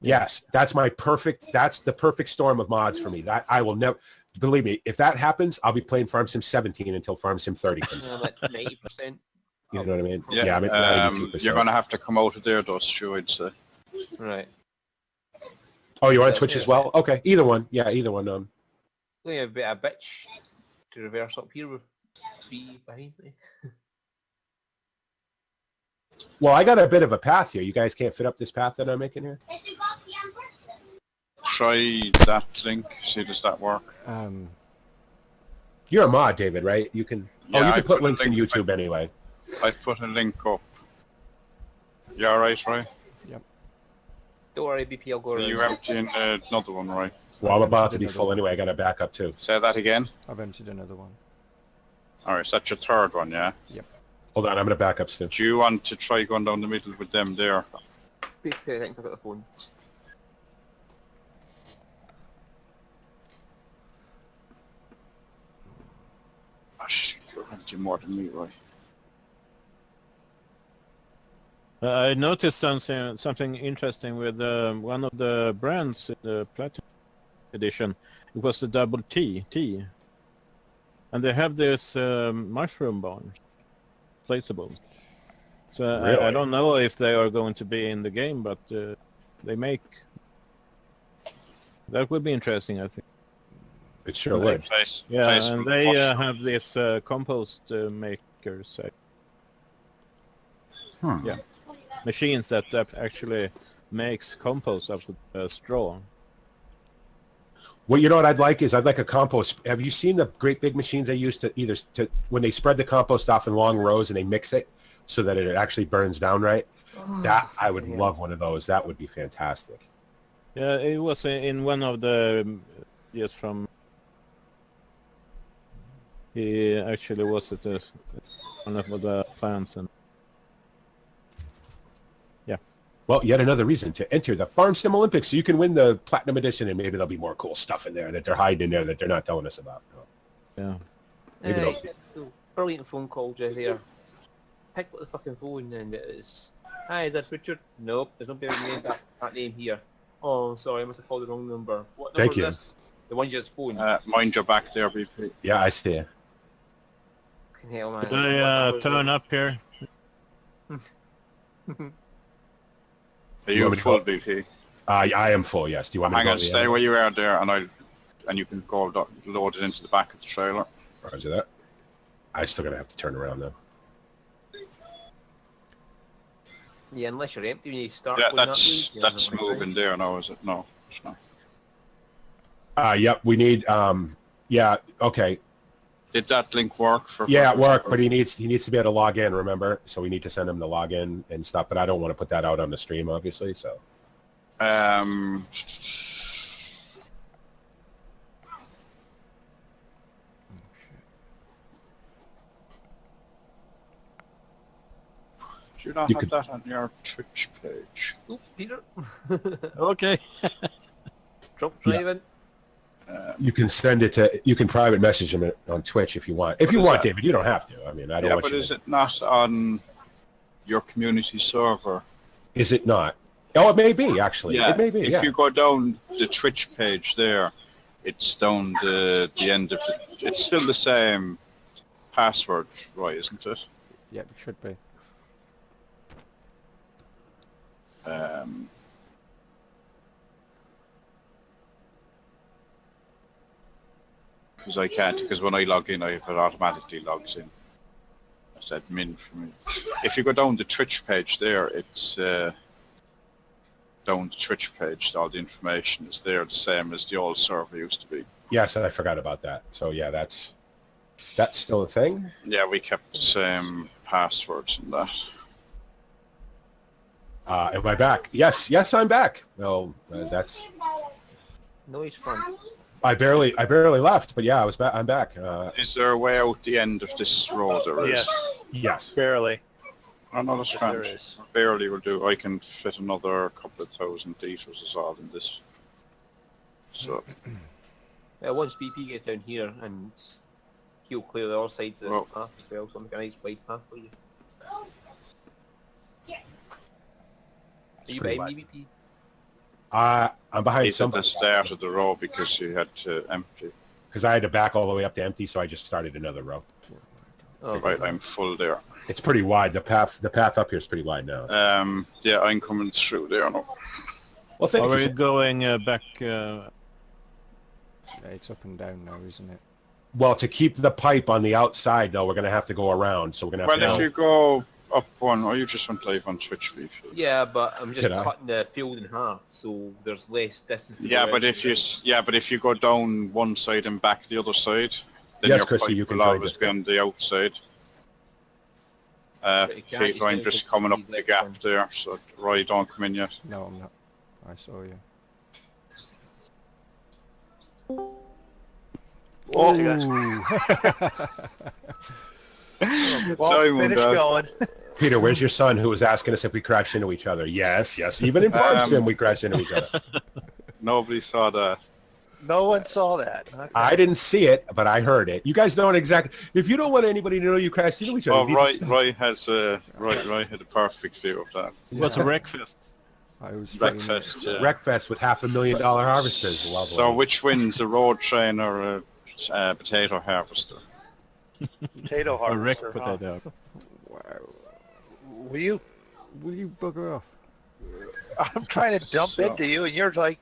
yes, that's the perfect storm of mods for me. That I will never, believe me, if that happens, I'll be playing Farm Sim 17 until Farm Sim 30 comes out. I'm at 90%. You know what I mean? Yeah, I'm at 92%. you're going to have to come out of there, though, Stu, I'd say. Right. Oh, you're on Yeah, Twitch yeah. as well? Okay, either one. Yeah, either one. Only a bit of bitch to reverse up here with 3 behind me. Well, I got a bit of a path here. You guys can't fit up this path that I'm making here? Try that link. See, does that work? You're a mod, David, right? You can. Yeah, you I can put put a links in link- YouTube anyway. I put a link up. You alright, right? Don't worry, BP, I'll go Are around. you emptying another one, right? Well, I'm about to be full anyway. I got to back up too. Say that again. I've entered another one. Alright, so that's your third one, yeah? Hold on, I'm going to back up still. Do you want to try going down the middle with them there? Please 2 seconds, I've got the phone. Ah, shit, you're emptying more than me, right? I noticed something interesting with one of the brands in the Platinum edition. It was the Double T, and they have this mushroom barn, placeable. So Really? I don't know if they are going to be in the game, but they make. That would be interesting, I think. It sure would. Yeah, Place and with they mushroom. have this compost makers, yeah, machines that actually makes compost out of straw. Well, you know what I'd like is I'd like a compost. Have you seen the great big machines they use to when they spread the compost off in long rows and they mix it so that it actually burns down right? That I would love one of those. That would be fantastic. Yeah, it was in one of the yes from. He actually was at one of the plants and. Well, yet another reason to enter the Farm Sim Olympics so you can win the Platinum Edition, and maybe there'll be more cool stuff in there that they're hiding in there that they're not telling us about. Yeah. Maybe Right, they'll- so brilliant phone call just there. Pick up the fucking phone and it's, hi, is that Richard? Nope, there's no better name that name here. Oh, sorry, I must have called the wrong number. What number Thank you. is this? The one you just phoned. Mind your back there, BP. Yeah, I see it. Fucking hell, man. Could What I number is turn it? up here? Are You you want me to full go? BP? I am full, yes. Do you want me Hang to go on, to the stay end? where you are there, and you can go load it into the back of the trailer. Roger that. I still gonna have to turn around though. Yeah, unless you're empty when you start Yeah, going that way. that's moving there now, is it? No, it's not. Yep, we need, yeah, okay. Did that link work for? Yeah, it worked, but he needs to be able to log in, remember? So we need to send him the login and stuff, but I don't want to put that out on the stream, obviously, so. Um. Oh, shit. Do you not You have could- that on your Twitch page? Oops, Peter. Okay. Drop Yeah. driving. You can send it to, you can private message him on Twitch if you want. If you is want, that? David, you don't have to. I mean, I don't Yeah, want but you is to. it not on your community server? Is it not? Oh, it may be, actually. Yeah, It may be, if yeah. you go down the Twitch page there, it's down the end of the... It's still the same password, right, isn't it? Yep, it should be. Because I can't, because when I log in, it automatically logs in. That's admin for me. If you go down the Twitch page there, it's down the Twitch page, all the information is there, the same as the old server used to be. Yes, I forgot about that. So, yeah, that's still a thing? Yeah, we kept the same passwords and that. Am I back? Yes, I'm back. Well, that's... No, he's fun. I barely left, but yeah, I was back. I'm back. Is there a way out the end of this road? There is. Yes, Yes. barely. Oh, no, that's Yes, fine. there is. Barely will do. I can fit another couple of 1,000 litres is all in this. So, Once BP gets down here, and he'll clear the other sides of this Well- path as well, so I'm going to nice wide path for you. Are you pretty behind me, BP? I'm behind he's at somebody the start of the row because you had to empty. because I had to back all the way up to empty, so I just started another row. Oh, Right, I'm full there. It's pretty wide. The path up here is pretty wide now. Yeah, I'm coming through there now. Well, thank Are we you. going back? Yeah, it's up and down now, isn't it? Well, to keep the pipe on the outside, though, we're going to have to go around. So we're going to have Well, if to. you go up one, or you just went live on Twitch briefly. yeah, but I'm just Did I? cutting the field in half, so there's less distance to Yeah, go but out. if you go down one side and back the other side, then Yes, your Chrissy, pipe you can will join always this be bit. on the outside. But you can't, you Peter, I'm still just take coming up these the left gap turns. there, so Roy, don't come in yet. No, I'm not. I saw you. Oh, Well, Simon, finish Dad. going. Peter, where's your son who was asking us if we crashed into each other? Yes. Even informs him we crashed into each other. Nobody saw that. No one saw that. Okay. I didn't see it, but I heard it. You guys don't exactly. If you don't want anybody to know you crashed into each other, Oh, you need to Roy stop. Roy had a perfect view of that. It was a breakfast. I was trying to- Breakfast. Yeah. Wreckfest with $500,000 harvesters. Lovely. So which wins, a road train or a potato harvester? Potato A wreck harvester. Huh? potato. Wow. Will you? Will you bugger off? I'm trying to dump So- into you, and you're like,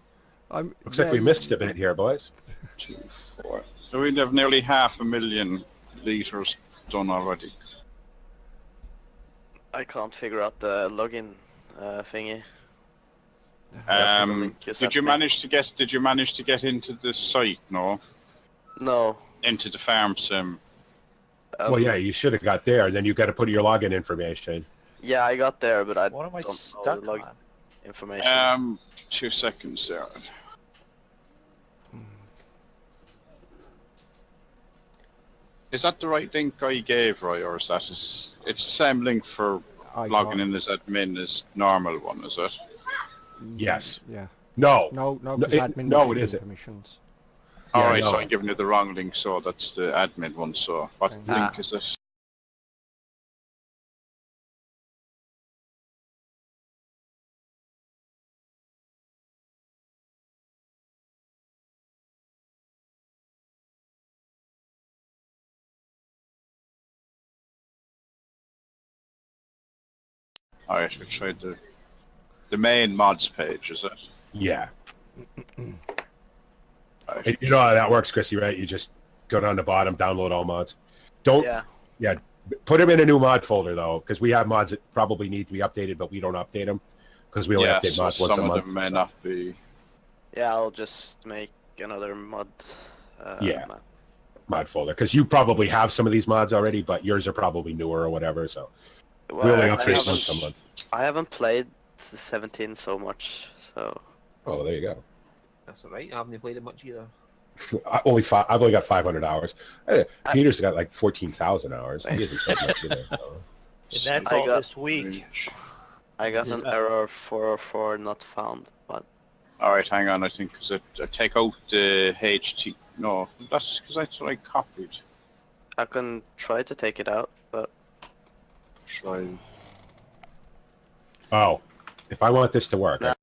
I'm. Looks like we missed a bit here, boys. 2, 4. So we have nearly 500,000 litres done already. I can't figure out the login thingy. Did you manage to get into the site? No, No. into the farm sim. Well, yeah, you should have got there, and then you got to put your login information. Yeah, I got there, but I what am I don't know stuck the login on? information. 2 seconds there. Is that the right link I gave, Roy, or is that it's the same link for I logging can't- in as admin as normal one, is it? Yes. Yeah. No. No, No, because it- admin no, gives it you isn't. permissions. Yeah, All right, no. so I'm giving you the wrong link, so that's the admin one. So what Ah. link is it? All right, we tried the the main mods page, is it? Yeah. Right. And you know how that works, Chrissy, right? You just go down the bottom, download all mods. Don't. Yeah. Put them in a new mod folder though, because we have mods that probably need to be updated, but we don't update them because we only update so mods once a some of month. them may so. not be. Yeah, I'll just make another mod. Yeah. Map. Mod folder, because you probably have some of these mods already, but yours are probably newer or whatever. So we only Well, update once a month. I haven't played 17 so much, so. Oh, there you go. That's alright. I haven't played it much either. I've only got 500 hours. Peter's got like 14,000 hours. He hasn't played much either. So. And that's I all got- this week. I got an error 404 not found, but All right, hang on. I think because I take out the HT. No, that's because that's what I copied. I can try to take it out, but Try. Oh, if I want this to work, No.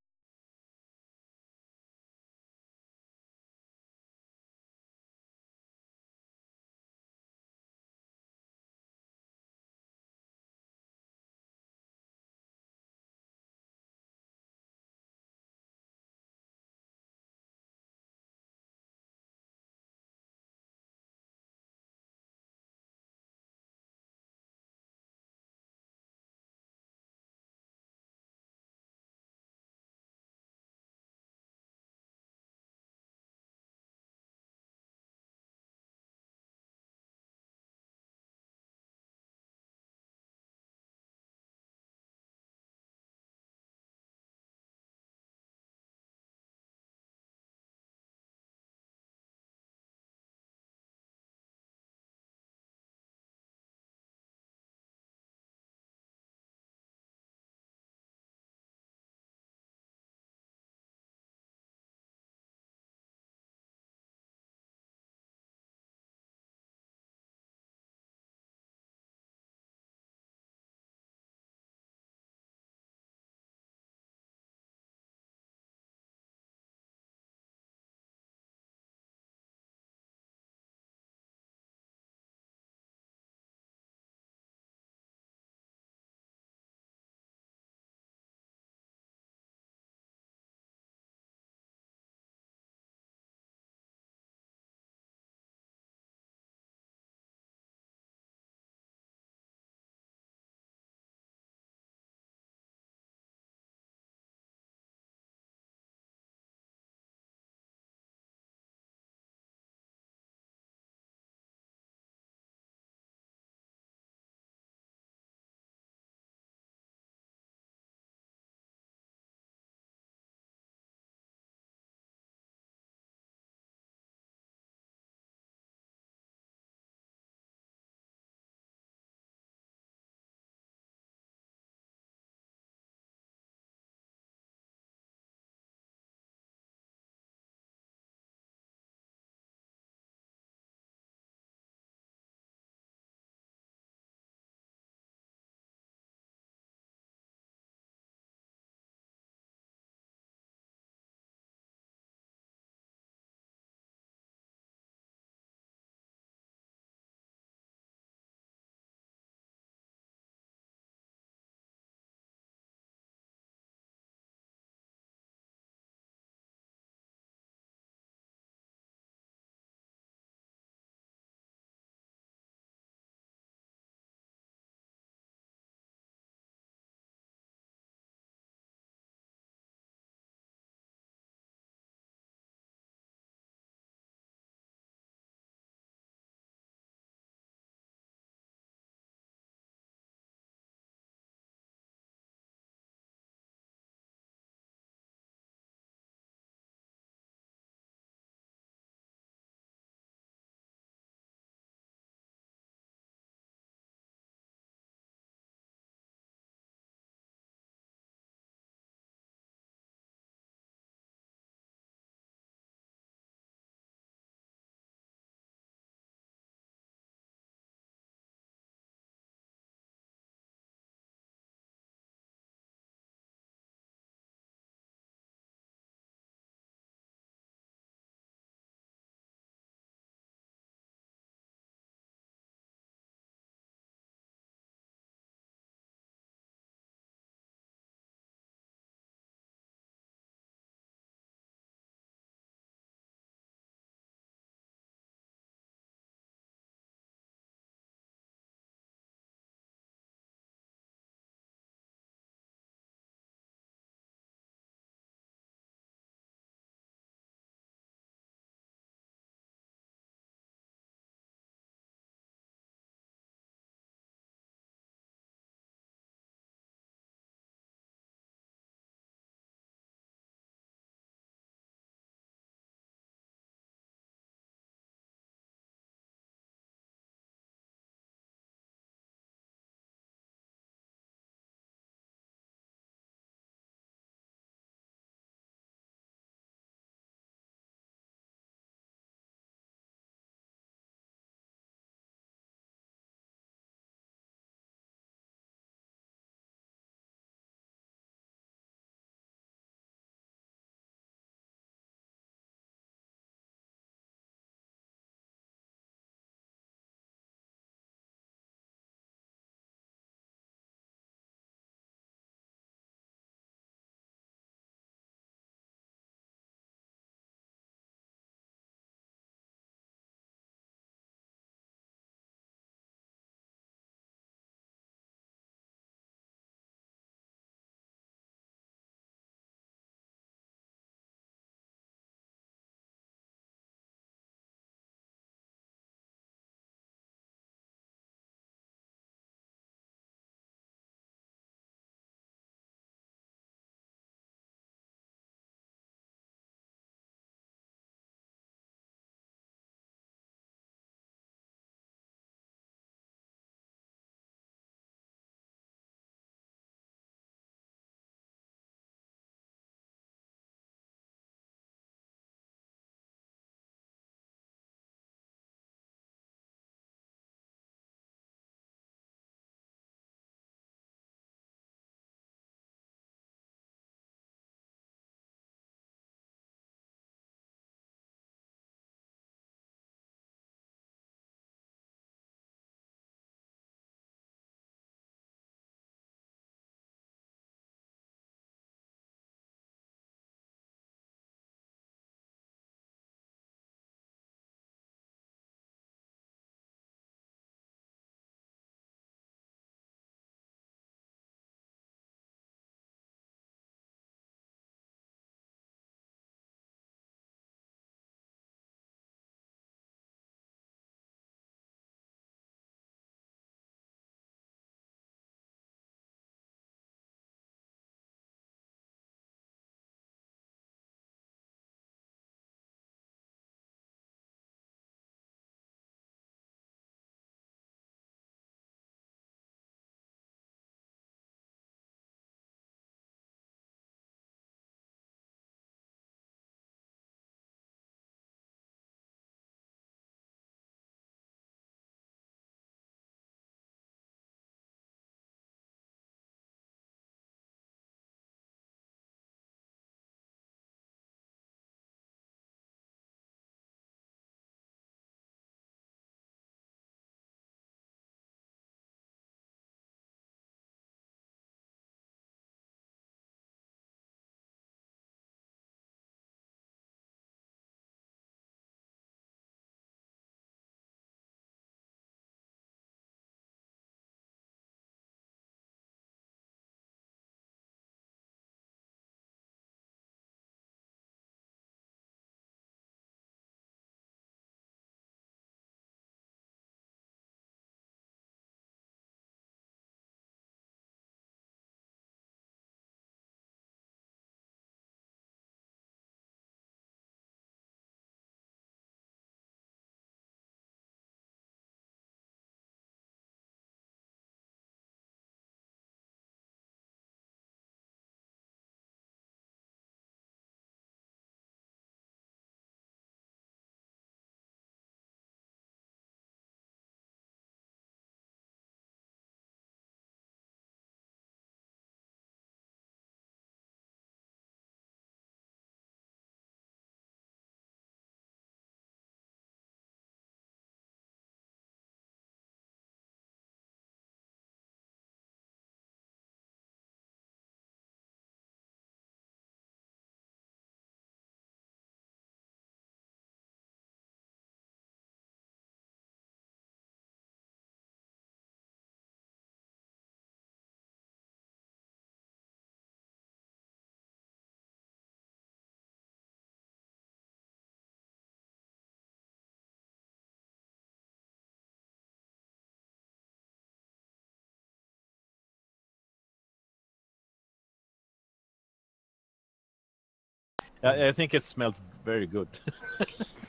I think it smells very good.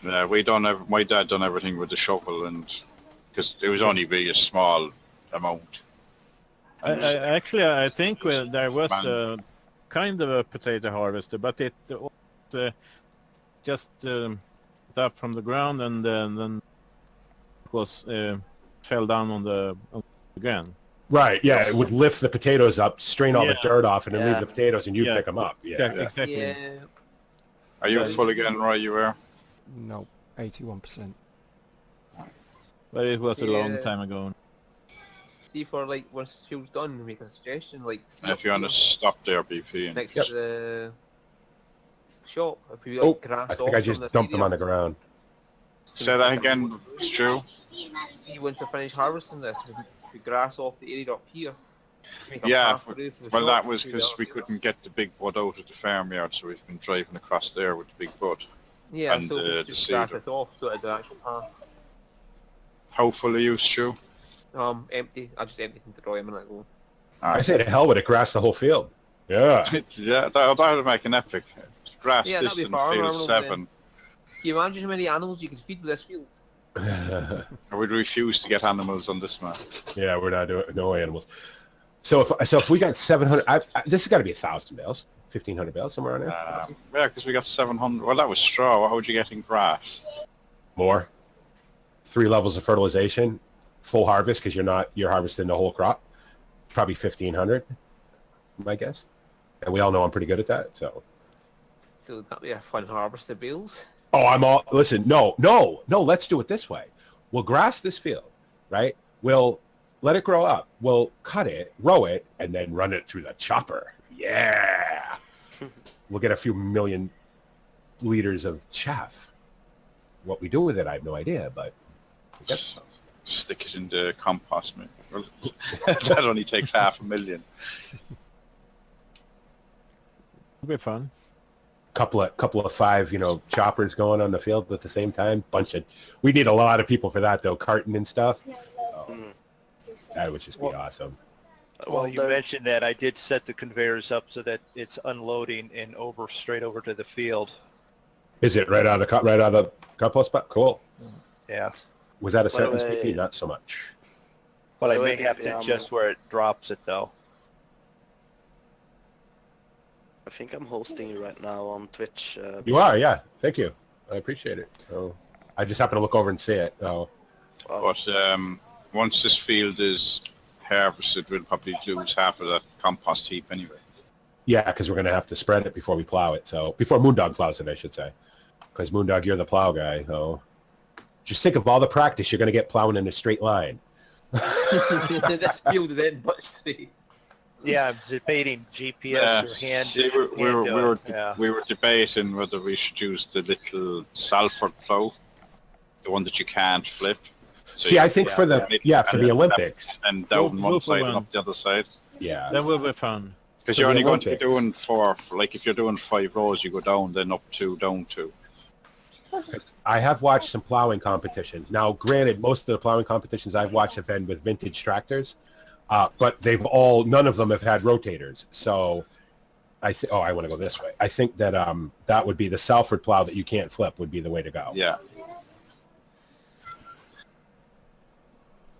Yeah, my dad done everything with the shovel, and because it was only really a small amount. I think there was Man. kind of a potato harvester, but it was just up from the ground and then it was fell down on the ground. Right, yeah, it would lift the potatoes up, strain all the Yeah. dirt off, and then leave Yeah. the potatoes, and you Yeah. pick them up. Yeah. Exactly. Yeah. Are you Yeah. full again, Roy? You were? No, 81%. But it was a long Yeah. time ago. See, for like once the field's done, make a suggestion. Like, see And up if you want to here stop there, BP. And next Yep. to the shop, if we Oh, like grass I think off I some just of this dumped them area, on the ground. say that again, Stu. see once we finish harvesting this, we grass off the area up here. To make a Yeah, path through for the well, shop that was through because the we other couldn't get the big bud out of the farmyard, so we've been driving across there with the big bud. Yeah, and, so we the just grass cedar. this off so it's an actual path. How full are you, Stu? Empty. I just emptied into Roy a minute ago. I say to hell with it, grass the whole field. Yeah. Yeah, that would make an epic. Grass Yeah, that'd be distance far, field Arnold, 7. Can you imagine how many animals you could feed with this field? I would refuse to get animals on this map. Yeah, we're not doing no animals. So if we got 700, this has got to be 1,000 bales, 1,500 bales somewhere on there. Yeah, because we got 700. Well, that was straw. What would you get in grass? More. 3 levels of fertilization, full harvest because you're harvesting the whole crop. Probably 1,500, my guess. And we all know I'm pretty good at that. So. So that'd be a fun harvest of bales. Oh, listen. No. Let's do it this way. We'll grass this field, right? We'll let it grow up. We'll cut it, row it, and then run it through the chopper. Yeah. We'll get a few million liters of chaff. What we do with it, I have no idea, but we get some. Stick it in the compost, mate. Well, that only takes 500,000. It'll be fun. Couple of 5, choppers going on the field at the same time. We need a lot of people for that though, carting and stuff. Mm. That would just be awesome. Well, you there- mentioned that. I did set the conveyors up so that it's unloading and straight over to the field. Is it right out of the compost spot? Cool. Yeah. Was that a By the sentence, way- BP? Not so much. But I By the may way, have to adjust where it drops it, though. I think I'm hosting you right now on Twitch. You are, yeah. Thank you. I appreciate it. So I just happened to look over and see it. Oh, well, But once this field is harvested, we'll probably lose half of that compost heap anyway. yeah, because we're gonna have to spread it before we plow it. So before Moondog plows it, I should say. Because Moondog, you're the plow guy. So just think of all the practice you're gonna get plowing in a straight line. This field is in much straight. Yeah, I'm debating GPS or hand. See, we were debating whether we should use the little Salford plow, the one that you can't flip. So See, you I think for the Olympics. and down Go one for side and one. up the other side. Yeah. That will be fun. Because For you're the only going to be Olympics. doing like if you're doing 5 rows, you go down, then up 2, down 2. I have watched some plowing competitions. Now, granted, most of the plowing competitions I've watched have been with vintage tractors, but none of them have had rotators. So I want to go this way. I think that that would be the Salford plow that you can't flip would be the way to go. Yeah.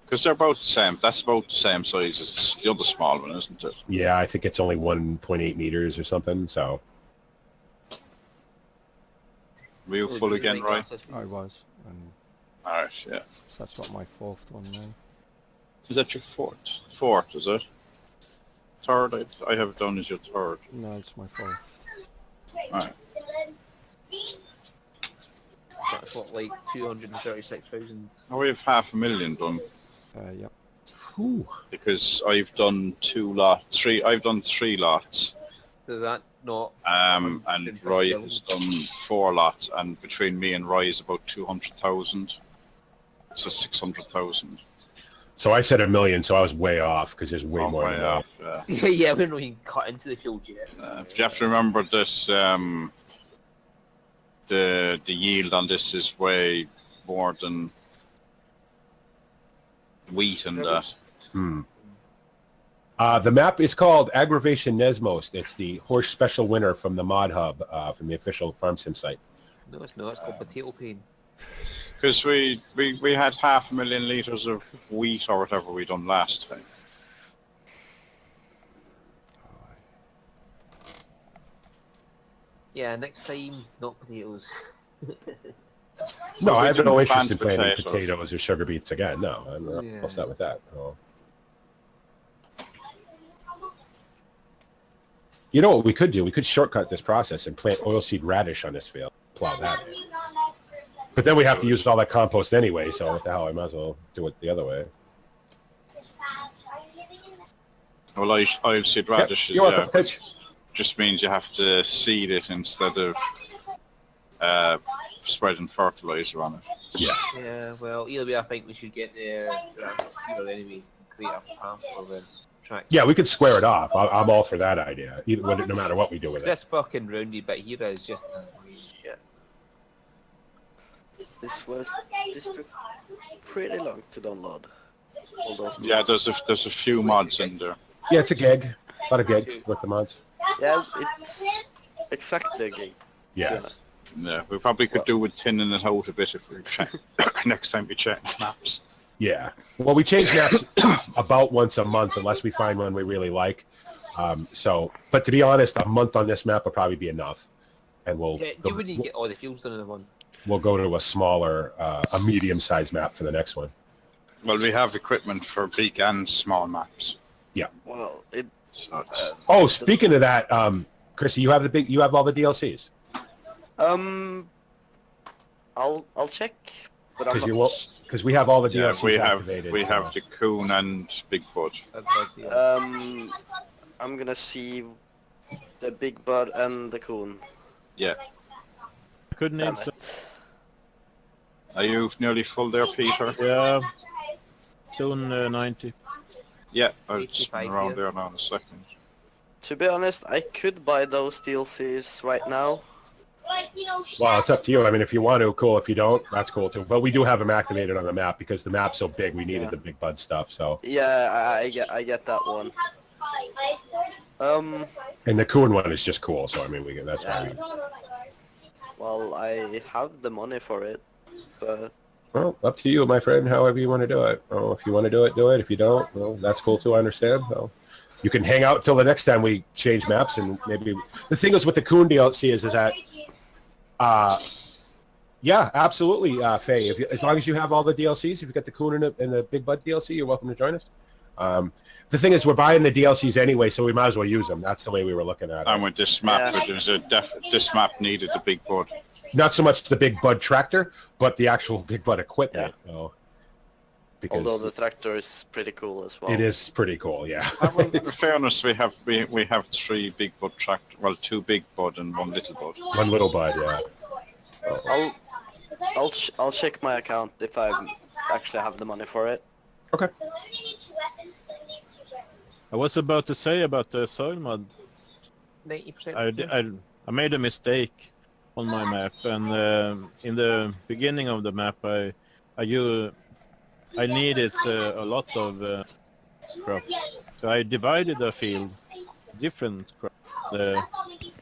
Because they're about the same. That's about the same size as the other small one, isn't it? Yeah, I think it's only 1.8 meters or something. So Were you full again, right? I was, and Alright, yeah. so that's what my 4th one now. Is that your fourth? Fourth, is it? Third? I have it down as your third. No, it's my 4th. Alright. That's what, like 236,000. Oh, we have 500,000 done Yep. Whew. because I've done 2 lots. I've done 3 lots. So that not. And Roy has done 4 lots, and between me and Roy is about 200,000. So 600,000. So I said 1 million, so I was way off because there's way more than that. Yeah. Yeah, we're not even cut into the field yet. You have to remember this. The yield on this is way more than wheat and that. The map is called Aggravation Knezmost. It's the horse special winner from the Mod Hub, from the official Farm Sim site. No, it's not. It's called Potato Pain. Because we had 500,000 litres of wheat or whatever we done last time. Yeah, next time, not potatoes. No, Well, I we have didn't no interest plant in planting potatoes. potatoes or sugar beets again. No, I'm not Yeah. upset with that. No. You know what we could do? We could shortcut this process and plant oilseed radish on this field. Plow that in. But then we have to use all that compost anyway, so what the hell, I might as well do it the other way. Well, oilseed Yeah, radishes, you're welcome. Pitch. just means you have to seed it instead of spreading fertilizer on it. Yeah. Yeah, well, either way, I think we should get the computer anyway and create a path for the track. Yeah, we could square it off. I'm all for that idea, no matter what we do with it. This fucking roundy bit here is just shit. This took pretty long to download. All those Yeah, mods. there's a few mods in there. Yeah, it's a gig. About a gig with the mods. Yeah, it's exactly a gig. Yeah. Yeah, we probably could do with thinning it out a bit if we check next time we check maps. Yeah. Well, we change maps about once a month unless we find one we really like. But to be honest, a month on this map will probably be enough. And Yeah, you wouldn't get all the fields done in one. we'll go to a smaller, a medium-sized map for the next one. Well, we have equipment for big and small maps. Well, So Oh, speaking of that, Chrissy, you have all the DLCs. I'll check, but I'm Because we have all the yeah, DLCs we have activated. we so- have the Coon and Bigfoot. I'm gonna see the Big Bud and the Coon. Yeah. Could need Damn some. it. Are you nearly full there, Peter? Yeah. Soon 90. Yeah, I'll just 85 around here. there now in a second. To be honest, I could buy those DLCs right now. Well, it's up to you. I mean, if you want to, cool. If you don't, that's cool too. But we do have them activated on the map because the map's so big. We needed Yeah. the Big Bud stuff. So, Yeah, I get that one. and the Coon one is just cool. So I mean, that's why we. Well, I have the money for it, but Well, up to you, my friend. However you want to do it. Oh, if you want to do it, do it. If you don't, well, that's cool too. I understand. So, you can hang out till the next time we change maps, and maybe the thing is with the Coon DLC is that, yeah, absolutely, Faye. As long as you have all the DLCs, if you got the Coon and the Big Bud DLC, you're welcome to join us. The thing is, we're buying the DLCs anyway, so we might as well use them. That's the way we were looking at it. And with this map, Yeah. this map needed the Big Bud. Not so much the Big Bud tractor, but the actual Big Bud equipment. So, because although the tractor is pretty cool as well. it is pretty cool, yeah. In fairness, we have 3 Big Bud tractor. Well, 2 Big Bud and 1 Little Bud. One little Bud, yeah. I'll check my account if I actually have the money for it. Okay. I was about to say about the soil mod. 90%. I made a mistake on my map, and in the beginning of the map, I needed a lot of crops, so I divided the field, different crops,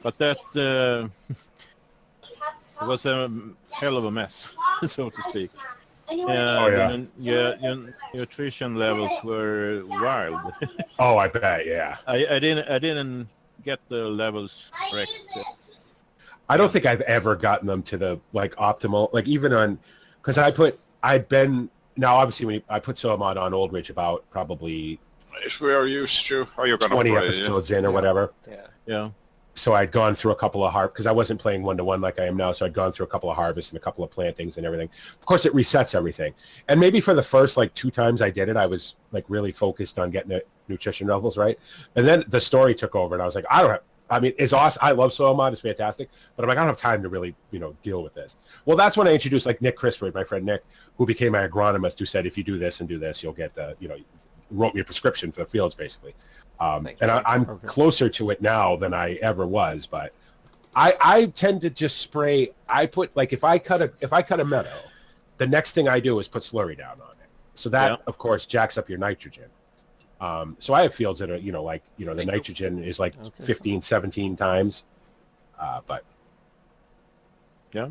but that was a hell of a mess, so to speak. yeah. Your nutrition levels were wild. Oh, I bet, yeah. I didn't get the levels correct. I don't think I've ever gotten them to the optimal, even on, because now obviously I put Soamod on Old Ridge about probably If we are used to, or you're going to 20 play, episodes in or whatever. Yeah. Yeah. So I'd gone through a couple of because I wasn't playing one-to-one like I am now, so I'd gone through a couple of harvests and a couple of plantings and everything. Of course, it resets everything. And maybe for the first 2 times I did it, I was really focused on getting the nutrition levels right. And then the story took over, and I was like, it's awesome. I love Soil Mod. It's fantastic. But I'm like, I don't have time to really, deal with this. Well, that's when I introduced Nick Chrisford, my friend Nick, who became my agronomist, who said, if you do this and do this, you'll get wrote me a prescription for the fields, basically. And I'm closer to it now than I ever was. But I tend to just spray. I put, if I cut a meadow, the next thing I do is put slurry down on it. So that, of course, jacks up your nitrogen. So I have fields that are, like, the Thank you. nitrogen is like Okay. 15, 17 times. But Yeah.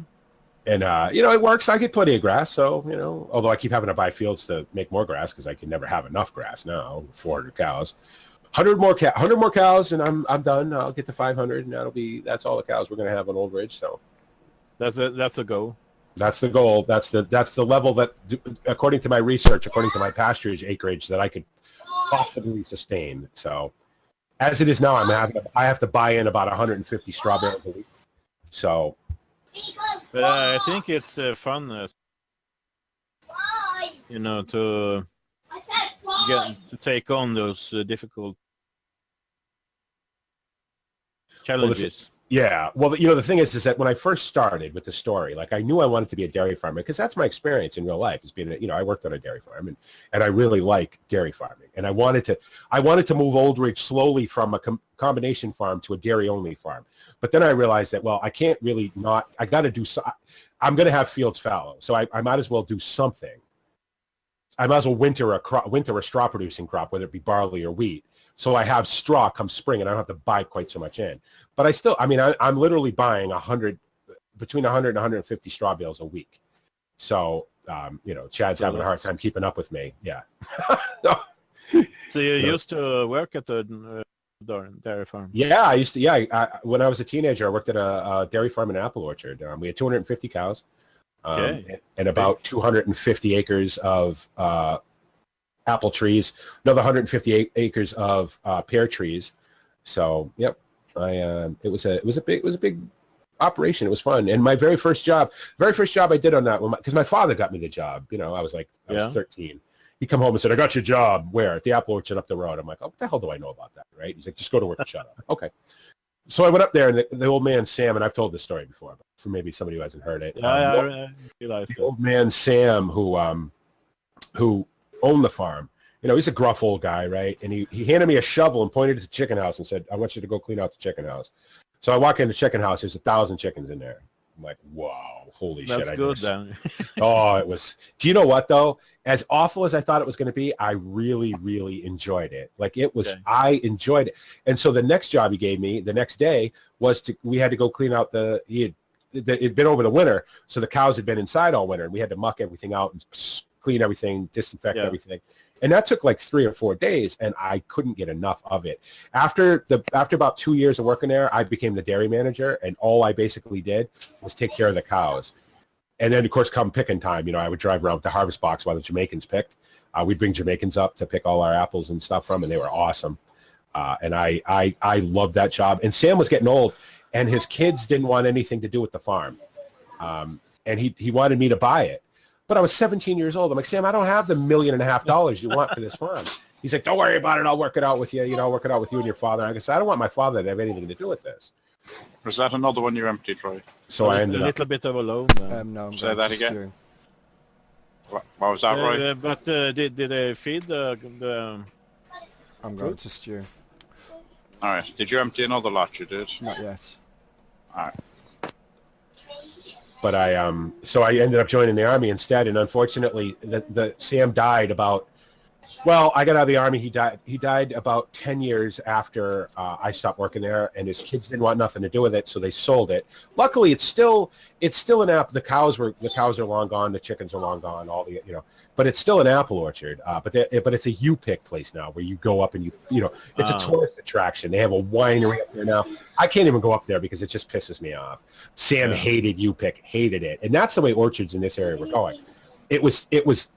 and it works. I get plenty of grass, so although I keep having to buy fields to make more grass because I can never have enough grass now. 400 cows, 100 more cows, and I'm done. I'll get to 500, and that's all the cows we're gonna have on Old Ridge. So That's a goal. that's the goal. That's the level that, according to my research, according to my pasturage acreage, that I could possibly sustain. So as it is now, I have to buy in about 150 straw bales a week. So. But I think it's fun, to take on those difficult challenges. Yeah, well, the thing is that when I first started with the story, like, I knew I wanted to be a dairy farmer because that's my experience in real life. Is being, I worked on a dairy farm, and I really like dairy farming, and I wanted to move Old Ridge slowly from a combination farm to a dairy only farm. But then I realized that, well, I can't really not. I got to do. I'm going to have fields fallow, so I might as well do something. I might as well winter a straw producing crop, whether it be barley or wheat. So I have straw come spring, and I don't have to buy quite so much in. But I still, I'm literally buying between 100 and 150 straw bales a week. So, Chad's having a hard time keeping up with me. Yeah. So you used to work at the dairy farm? Yeah, I used to. Yeah, when I was a teenager, I worked at a dairy farm and apple orchard. We had 250 cows, and about 250 acres of apple trees, another 150 acres of pear trees. So, yep, it was a big operation. It was fun. And my very first job I did on that one, because my father got me the job. I was 13. He come home and said, "I got your job." Where? At the apple orchard up the road. I'm like, "Oh, what the hell do I know about that?" Right? He's like, "Just go to work and shut up." Okay. So I went up there, and the old man Sam, and I've told this story before, but for maybe somebody who hasn't heard it. I realized the old man Sam, who owned the farm. He's a gruff old guy, right? And he handed me a shovel and pointed at the chicken house and said, "I want you to go clean out the chicken house." So I walk in the chicken house. There's 1,000 chickens in there. I'm like, wow, holy shit. That's good then. Oh, it was. Do you know what, though? As awful as I thought it was going to be, I really, really enjoyed it. Like, it was, I enjoyed it. And so the next job he gave me the next day was we had to go clean out it'd been over the winter, so the cows had been inside all winter, and we had to muck everything out and clean everything, disinfect everything. And that took like 3 or 4 days, and I couldn't get enough of it. After about 2 years of working there, I became the dairy manager, and all I basically did was take care of the cows. And then, of course, come picking time, I would drive around with the harvest box while the Jamaicans picked. We'd bring Jamaicans up to pick all our apples and stuff from, and they were awesome. And I loved that job. And Sam was getting old, and his kids didn't want anything to do with the farm. And he wanted me to buy it. But I was 17 years old. I'm like, "Sam, I don't have the $1.5 million you want for this farm." He's like, "Don't worry about it. I'll work it out with you. I'll work it out with you and your father." I said, "I don't want my father to have anything to do with this." Was that another one you emptied, Roy? So I ended a up. little bit of a loan. No, I'm Say going that to again? stew. What was that, Roy? But did they feed the I'm going to stew. All right. Did you empty another lot? You did. Not yet. All right. But so I ended up joining the Army instead, and unfortunately, the Sam died about. Well, I got out of the Army. He died about 10 years after I stopped working there, and his kids didn't want nothing to do with it, so they sold it. Luckily, it's still an apple. The cows are long gone. The chickens are long gone. All the but it's still an apple orchard. But it's a U-pick place now, where you go up and it's a tourist attraction. They have a winery up there now. I can't even go up there because it just pisses me off. Sam hated U-pick, hated it, and that's the way orchards in this area were going. It was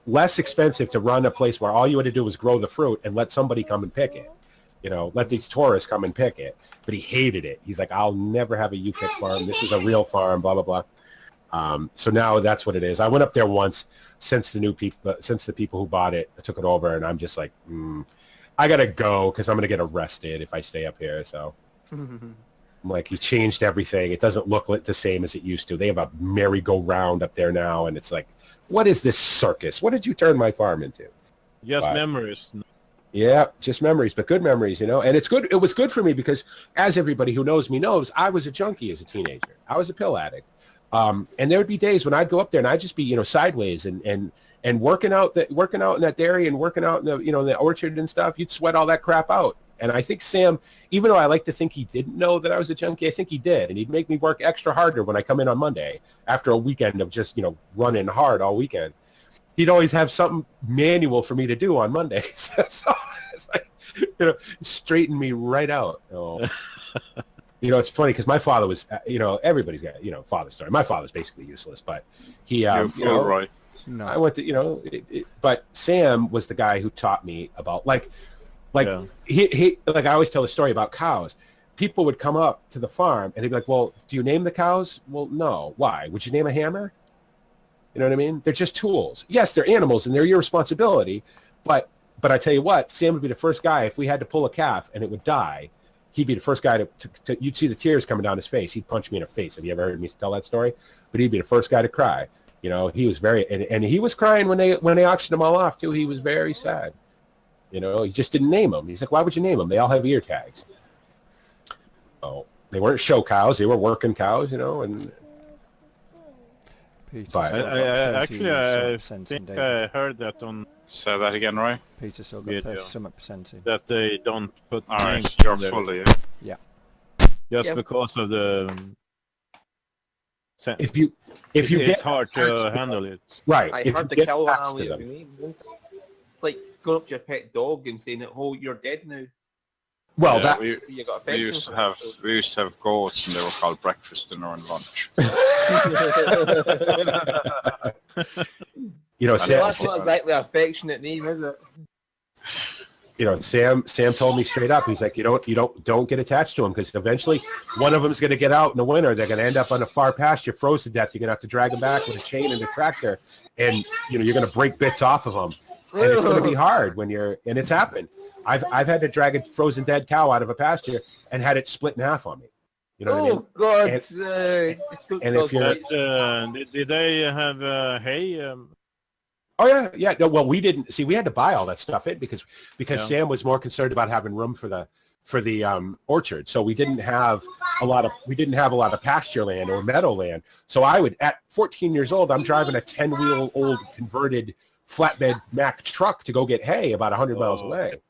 less expensive to run a place where all you had to do was grow the fruit and let somebody come and pick it. Let these tourists come and pick it. But he hated it. He's like, "I'll never have a U-pick farm. This is a real farm, blah, blah, blah." So now that's what it is. I went up there once since the people who bought it took it over, and I'm just like, I got to go because I'm going to get arrested if I stay up here. So I'm like, you changed everything. It doesn't look the same as it used to. They have a merry-go-round up there now, and it's like, what is this circus? What did you turn my farm into? just memories? Yeah, just memories, but good memories, And it's good. It was good for me because, as everybody who knows me knows, I was a junkie as a teenager. I was a pill addict. And there would be days when I'd go up there and I'd just be, you know, sideways and working out in that dairy and working out in the, you know, in the orchard and stuff. You'd sweat all that crap out. And I think Sam, even though I like to think he didn't know that I was a junkie, I think he did. And he'd make me work extra harder when I come in on Monday after a weekend of just, you know, running hard all weekend. He'd always have something manual for me to do on Mondays. So it's like, you know, straighten me right out. Oh. You know, it's funny because my father was, you know, everybody's got, you know, father story. My father's basically useless, but he, you know, right. No. I went to, you know, but Sam was the guy who taught me about, like he, like I always tell a story about cows. People would come up to the farm and they'd be like, well, do you name the cows? Well, no. Why? Would you name a hammer? You know what I mean? They're just tools. Yes, they're animals and they're your responsibility, but I tell you what, Sam would be the first guy, if we had to pull a calf and it would die, he'd be the first guy to you'd see the tears coming down his face. He'd punch me in the face. Have you ever heard me tell that story? But he'd be the first guy to cry. You know, he was very, and he was crying when they auctioned them all off too. He was very sad. You know, he just didn't name them. He's like, why would you name them? They all have ear tags. Oh, they weren't show cows. They were working cows, you know, and. Peter's But- still got I 30-something% think in I David. heard that on Say that again, Roy. Peter's still got Video. 30-something% in. that they don't put All right, names you're on there fully. just Yeah. because of the. If you it's get hard to handle it. right, I if heard you the get kill past to analogy. them, It's like going up to your pet dog and saying that, "Oh, you're dead now." well, Yeah, that You got we affection used to for have it, we used to have goats and they were called breakfast, dinner, and lunch. you know, I so Sam, that's not exactly an affectionate name, is it? you know, Sam told me straight up. He's like, you don't get attached to them because eventually one of them's going to get out in the winter. They're going to end up on a far pasture, froze to death. You're going to have to drag them back with a chain and a tractor, and you know you're going to break bits off of them, and it's going to be hard when you're. And it's happened. I've had to drag a frozen dead cow out of a pasture and had it split in half on me. You know what I mean? Oh God! And- Don't and if you're- Did they have hay? Oh yeah. No, well, we didn't see. We had to buy all that stuff in because Yeah. Sam was more concerned about having room for the orchard. So we didn't have a lot of pasture land or meadow land. So I would, at 14 years old, I'm driving a 10-wheel old converted flatbed Mack truck to go get hay about 100 miles away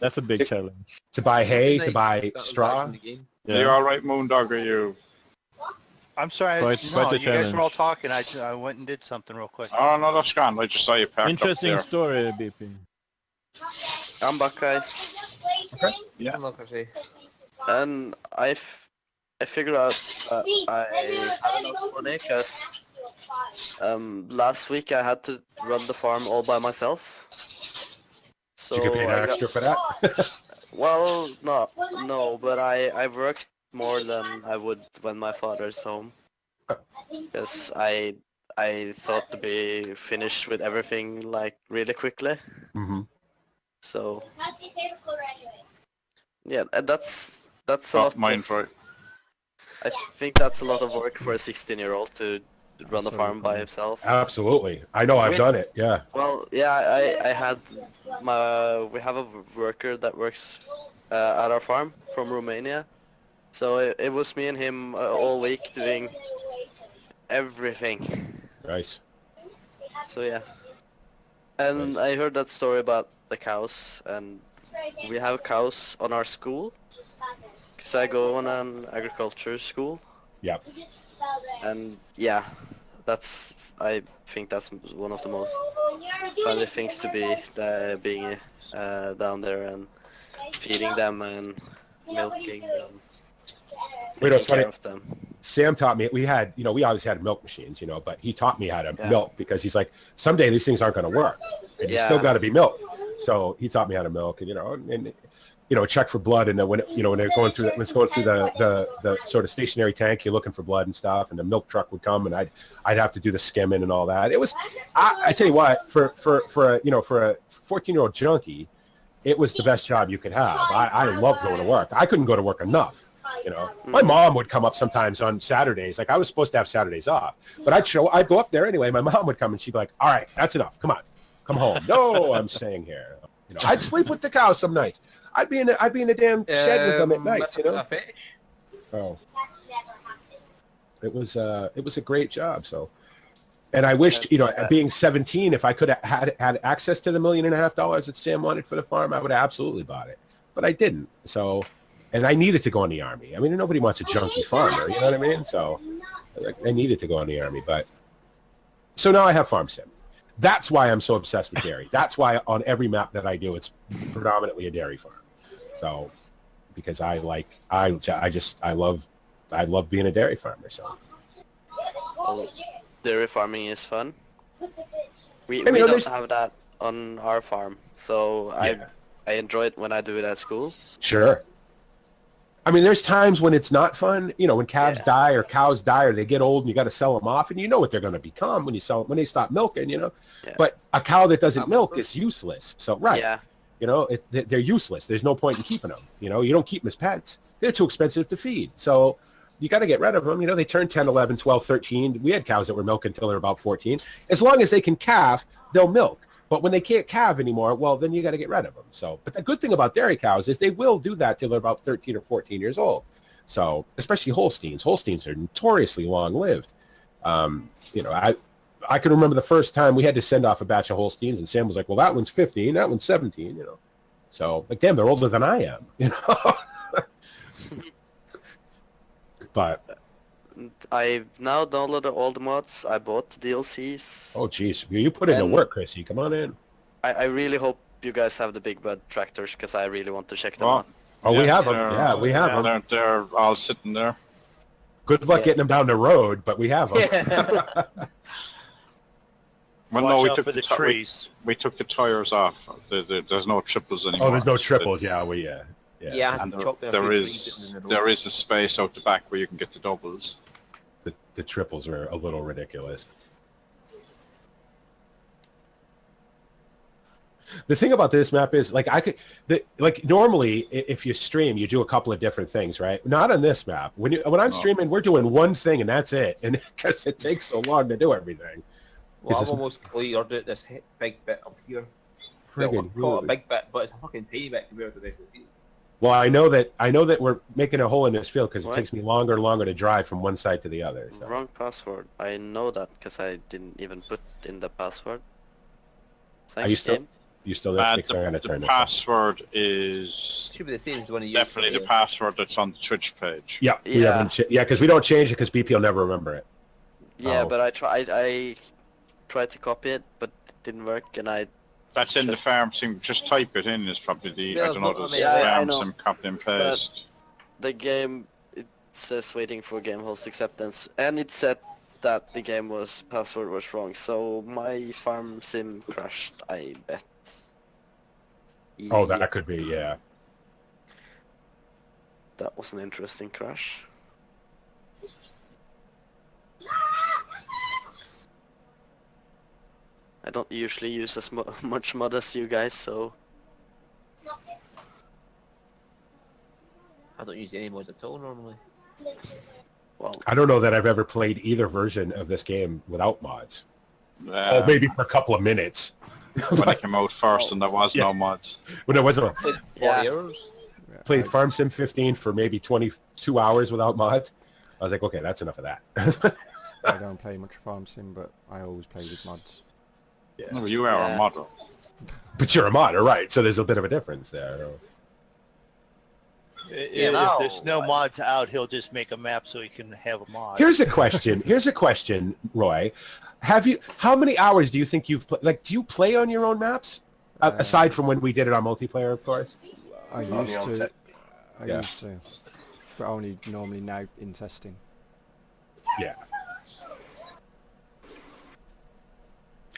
That's a big challenge. to buy hay, to Nice. buy That was straw. actually the game. Are you all right, Moondog? Are you? I'm sorry. Quite No, a you guys were all challenge. talking. I went and did something real quick. Oh no, that's gone. I just saw you packed Interesting up story, BP. I'm back, guys. Yeah. I'm not gonna say. And I figured out that I had enough money because last week I had to run the farm all by myself. So Did you get paid I got- extra for that? well, no, but I worked more than I would when my father's home. Because I thought to be finished with everything like really quickly. hmm So What's your favorite color anyway? yeah, and that's a Oh, lot. mine's right. I think that's a lot of work for a 16-year-old to run the Sorry, farm by Colin. himself. Absolutely. I know. I've done it. Yeah. Well, yeah, I had we have a worker that works at our farm from Romania, so it was me and him all week doing everything. Nice. So yeah, and I heard that story about the cows, and we have cows on our school, because I go on an agriculture school, Yep. and yeah, I think that's one of the most funny things to be being down there and feeding them and milking them, Wait, it's taking care funny. of them. Sam taught me, we always had milk machines, but he taught me how to Yeah. milk because he's like, someday these things aren't going to work and you still Yeah. got to be milked. So he taught me how to milk and check for blood. And then when they're going through the sort of stationary tank, you're looking for blood and stuff, and the milk truck would come and I'd have to do the skimming and all that. It was, I tell you what, for a 14-year-old junkie, it was the best job you could have. I loved going to work. I couldn't go to work enough. My mom would come up sometimes on Saturdays. Like I was supposed to have Saturdays off, but I'd go up there anyway. My mom would come and she'd be like, "All right, that's enough. Come on, come home." No, I'm staying here. I'd sleep with the cows some nights. I'd be in the damn shed with them at night. That's a fetish. Oh, It was a great job. So, and I wish, you know, being 17, if I could have had access to the $1.5 million that Sam wanted for the farm, I would have absolutely bought it. But I didn't. So, and I needed to go in the Army. I mean, nobody wants a junkie farmer, you know what I mean? So I needed to go in the Army. But so now I have Farm Sim. That's why I'm so obsessed with dairy. That's why on every map that I do, it's predominantly a dairy farm. So, because I love being a dairy farmer. So, Well, dairy farming is fun. We mean, don't there's- have that on our farm, so Yeah. I enjoy it when I do it at school. Sure. I mean, there's times when it's not fun, you know, when calves Yeah. die or cows die or they get old and you got to sell them off, and you know what they're going to become when they stop milking, you know. Yeah. But a cow that doesn't milk is useless. So, right. Yeah. You know, they're useless. There's no point in keeping them. You know, you don't keep them as pets. They're too expensive to feed. So you got to get rid of them. You know, they turn 10, 11, 12, 13. We had cows that were milking until they're about 14. As long as they can calve, they'll milk. But when they can't calve anymore, well, then you got to get rid of them. So, but the good thing about dairy cows is they will do that till they're about 13 or 14 years old. So, especially Holsteins. Holsteins are notoriously long-lived. You know, I can remember the first time we had to send off a batch of Holsteins, and Sam was like, well, that one's 15, that one's 17, you know. So, like, damn, they're older than I am, you know. But I've now downloaded all the mods. I bought the DLCs. oh, geez, you put in the And- work, Chrissy. Come on in. I really hope you guys have the big bud tractors because I really want to check them Well, out. Oh, we have them. they're- Yeah, we have them. They're all sitting there. Good luck Yeah. getting them down the road, but we have them. Well, Watch no, we out took for the ti- trees. we took the tires off. There's no triples anymore. Oh, there's no triples. Yeah, yeah. Yeah, I have And to chop down there a few is trees in the road. there is a space out the back where you can get the doubles. The triples are a little ridiculous. The thing about this map is, like, like normally if you stream, you do a couple of different things, right? Not on this map. When I'm No. streaming, we're doing one thing and that's it, and because it takes so long to do everything. Well, Is I've this- almost cleared out this big bit up here. Well, Friggin' call it a really. big bit, but it's a fucking tiny bit compared to the rest of the field. Well, I know that we're making a hole in this field because it What? takes me longer and longer to drive from one side to the other. So. Wrong password. I know that because I didn't even put in the password. Are you Thanks, still? game. You still there? The, I'm gonna the turn this. password is Should be the same as the one you definitely the password that's on the Twitch page. Yeah, we Yeah. haven't because we don't change it because BP will never remember it. Yeah, Oh. but I tried to copy it, but it didn't work, and I That's in the farm sim. Just type it in. Is probably the Yeah, I don't know. but I The mean, Yeah, I farm know. sim copy and paste. the game it says waiting for game host acceptance, and it said that the game password was wrong, so my farm sim crashed. I bet. Oh, Yeah, that could be, yeah. that was an interesting crash. I don't usually use as much mod as you guys, so I don't use any mods at all normally. well, I don't know that I've ever played either version of this game without mods. Oh, Um, maybe for a couple of minutes. when it came out first, and there was Yeah. no mods. When I wasn't Played 40 Yeah. hours. Yeah, played Farm Sim 15 for maybe 22 hours without mods. I was like, okay, that's enough of that. I don't play much Farm Sim, but I always play with mods. No, you are Yeah. a modder. But you're a modder, right? So there's a bit of a difference there. If no. there's no mods out, he'll just make a map so he can have a mod. Here's a question, Roy. How many hours do you think you've played? Like, do you play on your own maps? Aside from when we did it on multiplayer, of course. I Only used on to. tech. I Yeah. used to. But only normally now in testing. Yeah.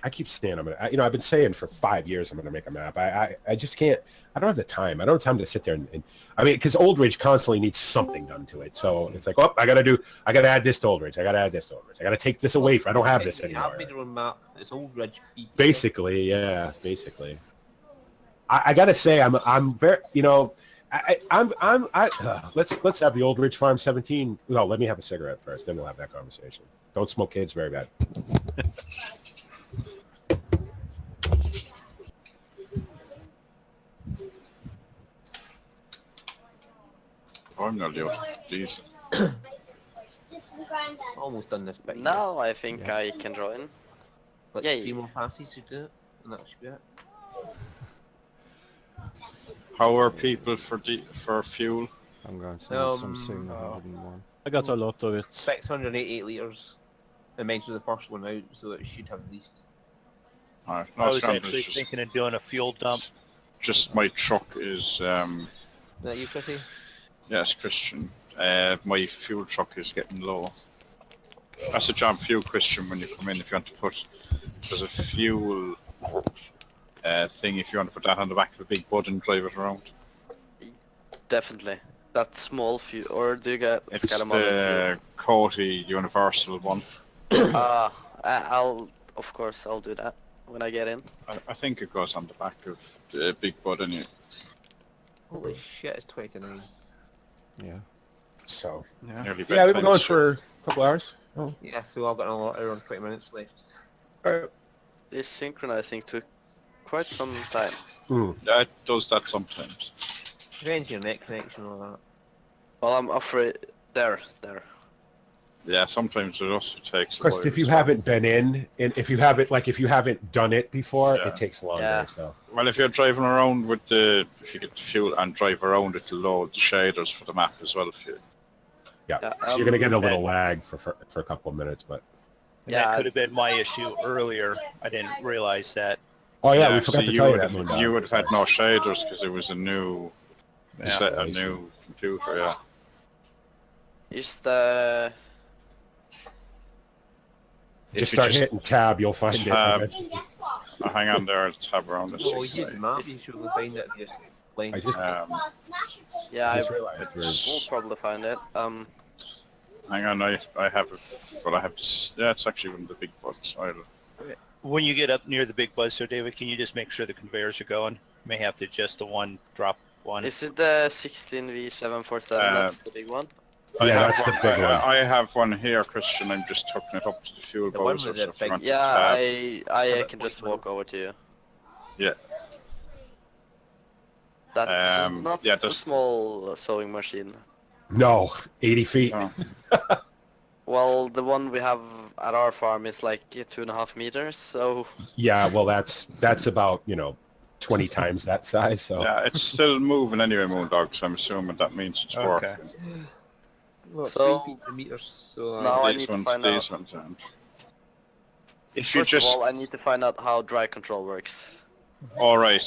I keep saying I've been saying for 5 years I'm gonna make a map. I just can't. I don't have the time. I don't have time to sit there and I mean, because Old Ridge constantly needs something done to it. So it's like, oh, I gotta add this to Old Ridge. I gotta add this to Old Ridge. I gotta take this away. I don't have this You anymore. have made your own map. It's Old Ridge. BP. Basically, yeah. Basically, I gotta say I'm very let's have the Old Ridge Farm 17. No, let me have a cigarette first. Then we'll have that conversation. Don't smoke, kids. Very bad. I'm not doing. Jeez. This is Grandad. almost done this bit. Now I think Yeah. I can join. Like Yay. 3 more passes to do it, and that should be it. How are people for fuel? I'm going to need some soon. 101. I got a lot of it. 688 litres. And mentioned the first one out, so it should have at least. Alright, I was it's actually thinking of doing a fuel dump. just my truck is Is that you, Chrissy? yes, Christian. My fuel truck is getting low. That's a job for you, Christian, when you come in. If you want to put, there's a fuel thing. If you want to put that on the back of a big bud and drive it around. Definitely. That small fuel, or do you get It's Scalamono the Coty Universal one. fuel? I'll of course I'll do that when I get in. I think it goes on the back of the big bud anyway. Holy shit, it's 20 to 9. Yeah. So Nearly yeah, we've bedtime, been going so- for a couple hours. Oh. Yeah, so I've got another hour and 20 minutes left. This synchronizing took quite some time. Yeah, it does that sometimes. Depends on your net connection or that. Well, I'm afraid there. Yeah, sometimes it also takes. Of course, a while if you as well. haven't been in, and if you haven't done it before, Yeah. it takes longer. Yeah. So Well, if you're driving around with if you get the fuel and drive around, it'll load the shaders for the map as well. If you, yeah, Yeah, so you're gonna get a okay. little lag for a couple of minutes, but And Yeah, that could have been my issue earlier. I didn't realize that. oh yeah, we forgot so to tell you would that, have, Moondog. you would have had no shaders because it was a new, Yeah. a new computer. Yeah. is the If Just you start hitting tab, you'll find it. Tab. eventually. hang on there, I'll tab around this. Oh, use the map, you should find it just plain. I just, yeah I just realized will probably find it. Hang on, I have it, but I have to. Yeah, it's actually one of the big buds. When you get up near the big buzz, so David, can you just make sure the conveyors are going? May have to adjust the one, drop one. Is it the 16V747? That's the big one. Yeah, that's the big one. I have one here, Christian. I'm just hooking it up to the fuel The one bowser. with the So if you big- want to Yeah, tab- I can just walk over to you. Yeah. That's not yeah, a there's- small sewing machine. no, 80 feet. Oh. Well, the one we have at our farm is like 2.5 meters, so Yeah, well, that's about 20 times that size. So Yeah, it's still moving anyway, Moondog, so I'm assuming that means it's Okay. working. Well, So- 3 feet per meter, so... Now I These need to ones, find these out. ones, and if you first just... of all, I need to find out how dry control works. Alright,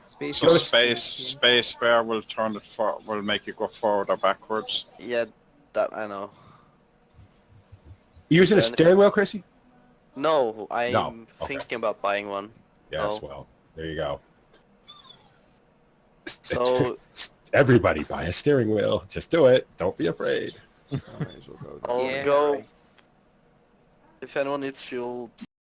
Space so space bar will turn it will make it go forward or backwards. Yeah, that I know. you using a Then- steering wheel, Chrissy? No, I'm No, okay. thinking about buying one. Yes. Oh. Well, there you go. So Everybody buy a steering wheel. Just do it. Don't be afraid. I may as well go there. I'll Yeah, go. right. If anyone needs fuel,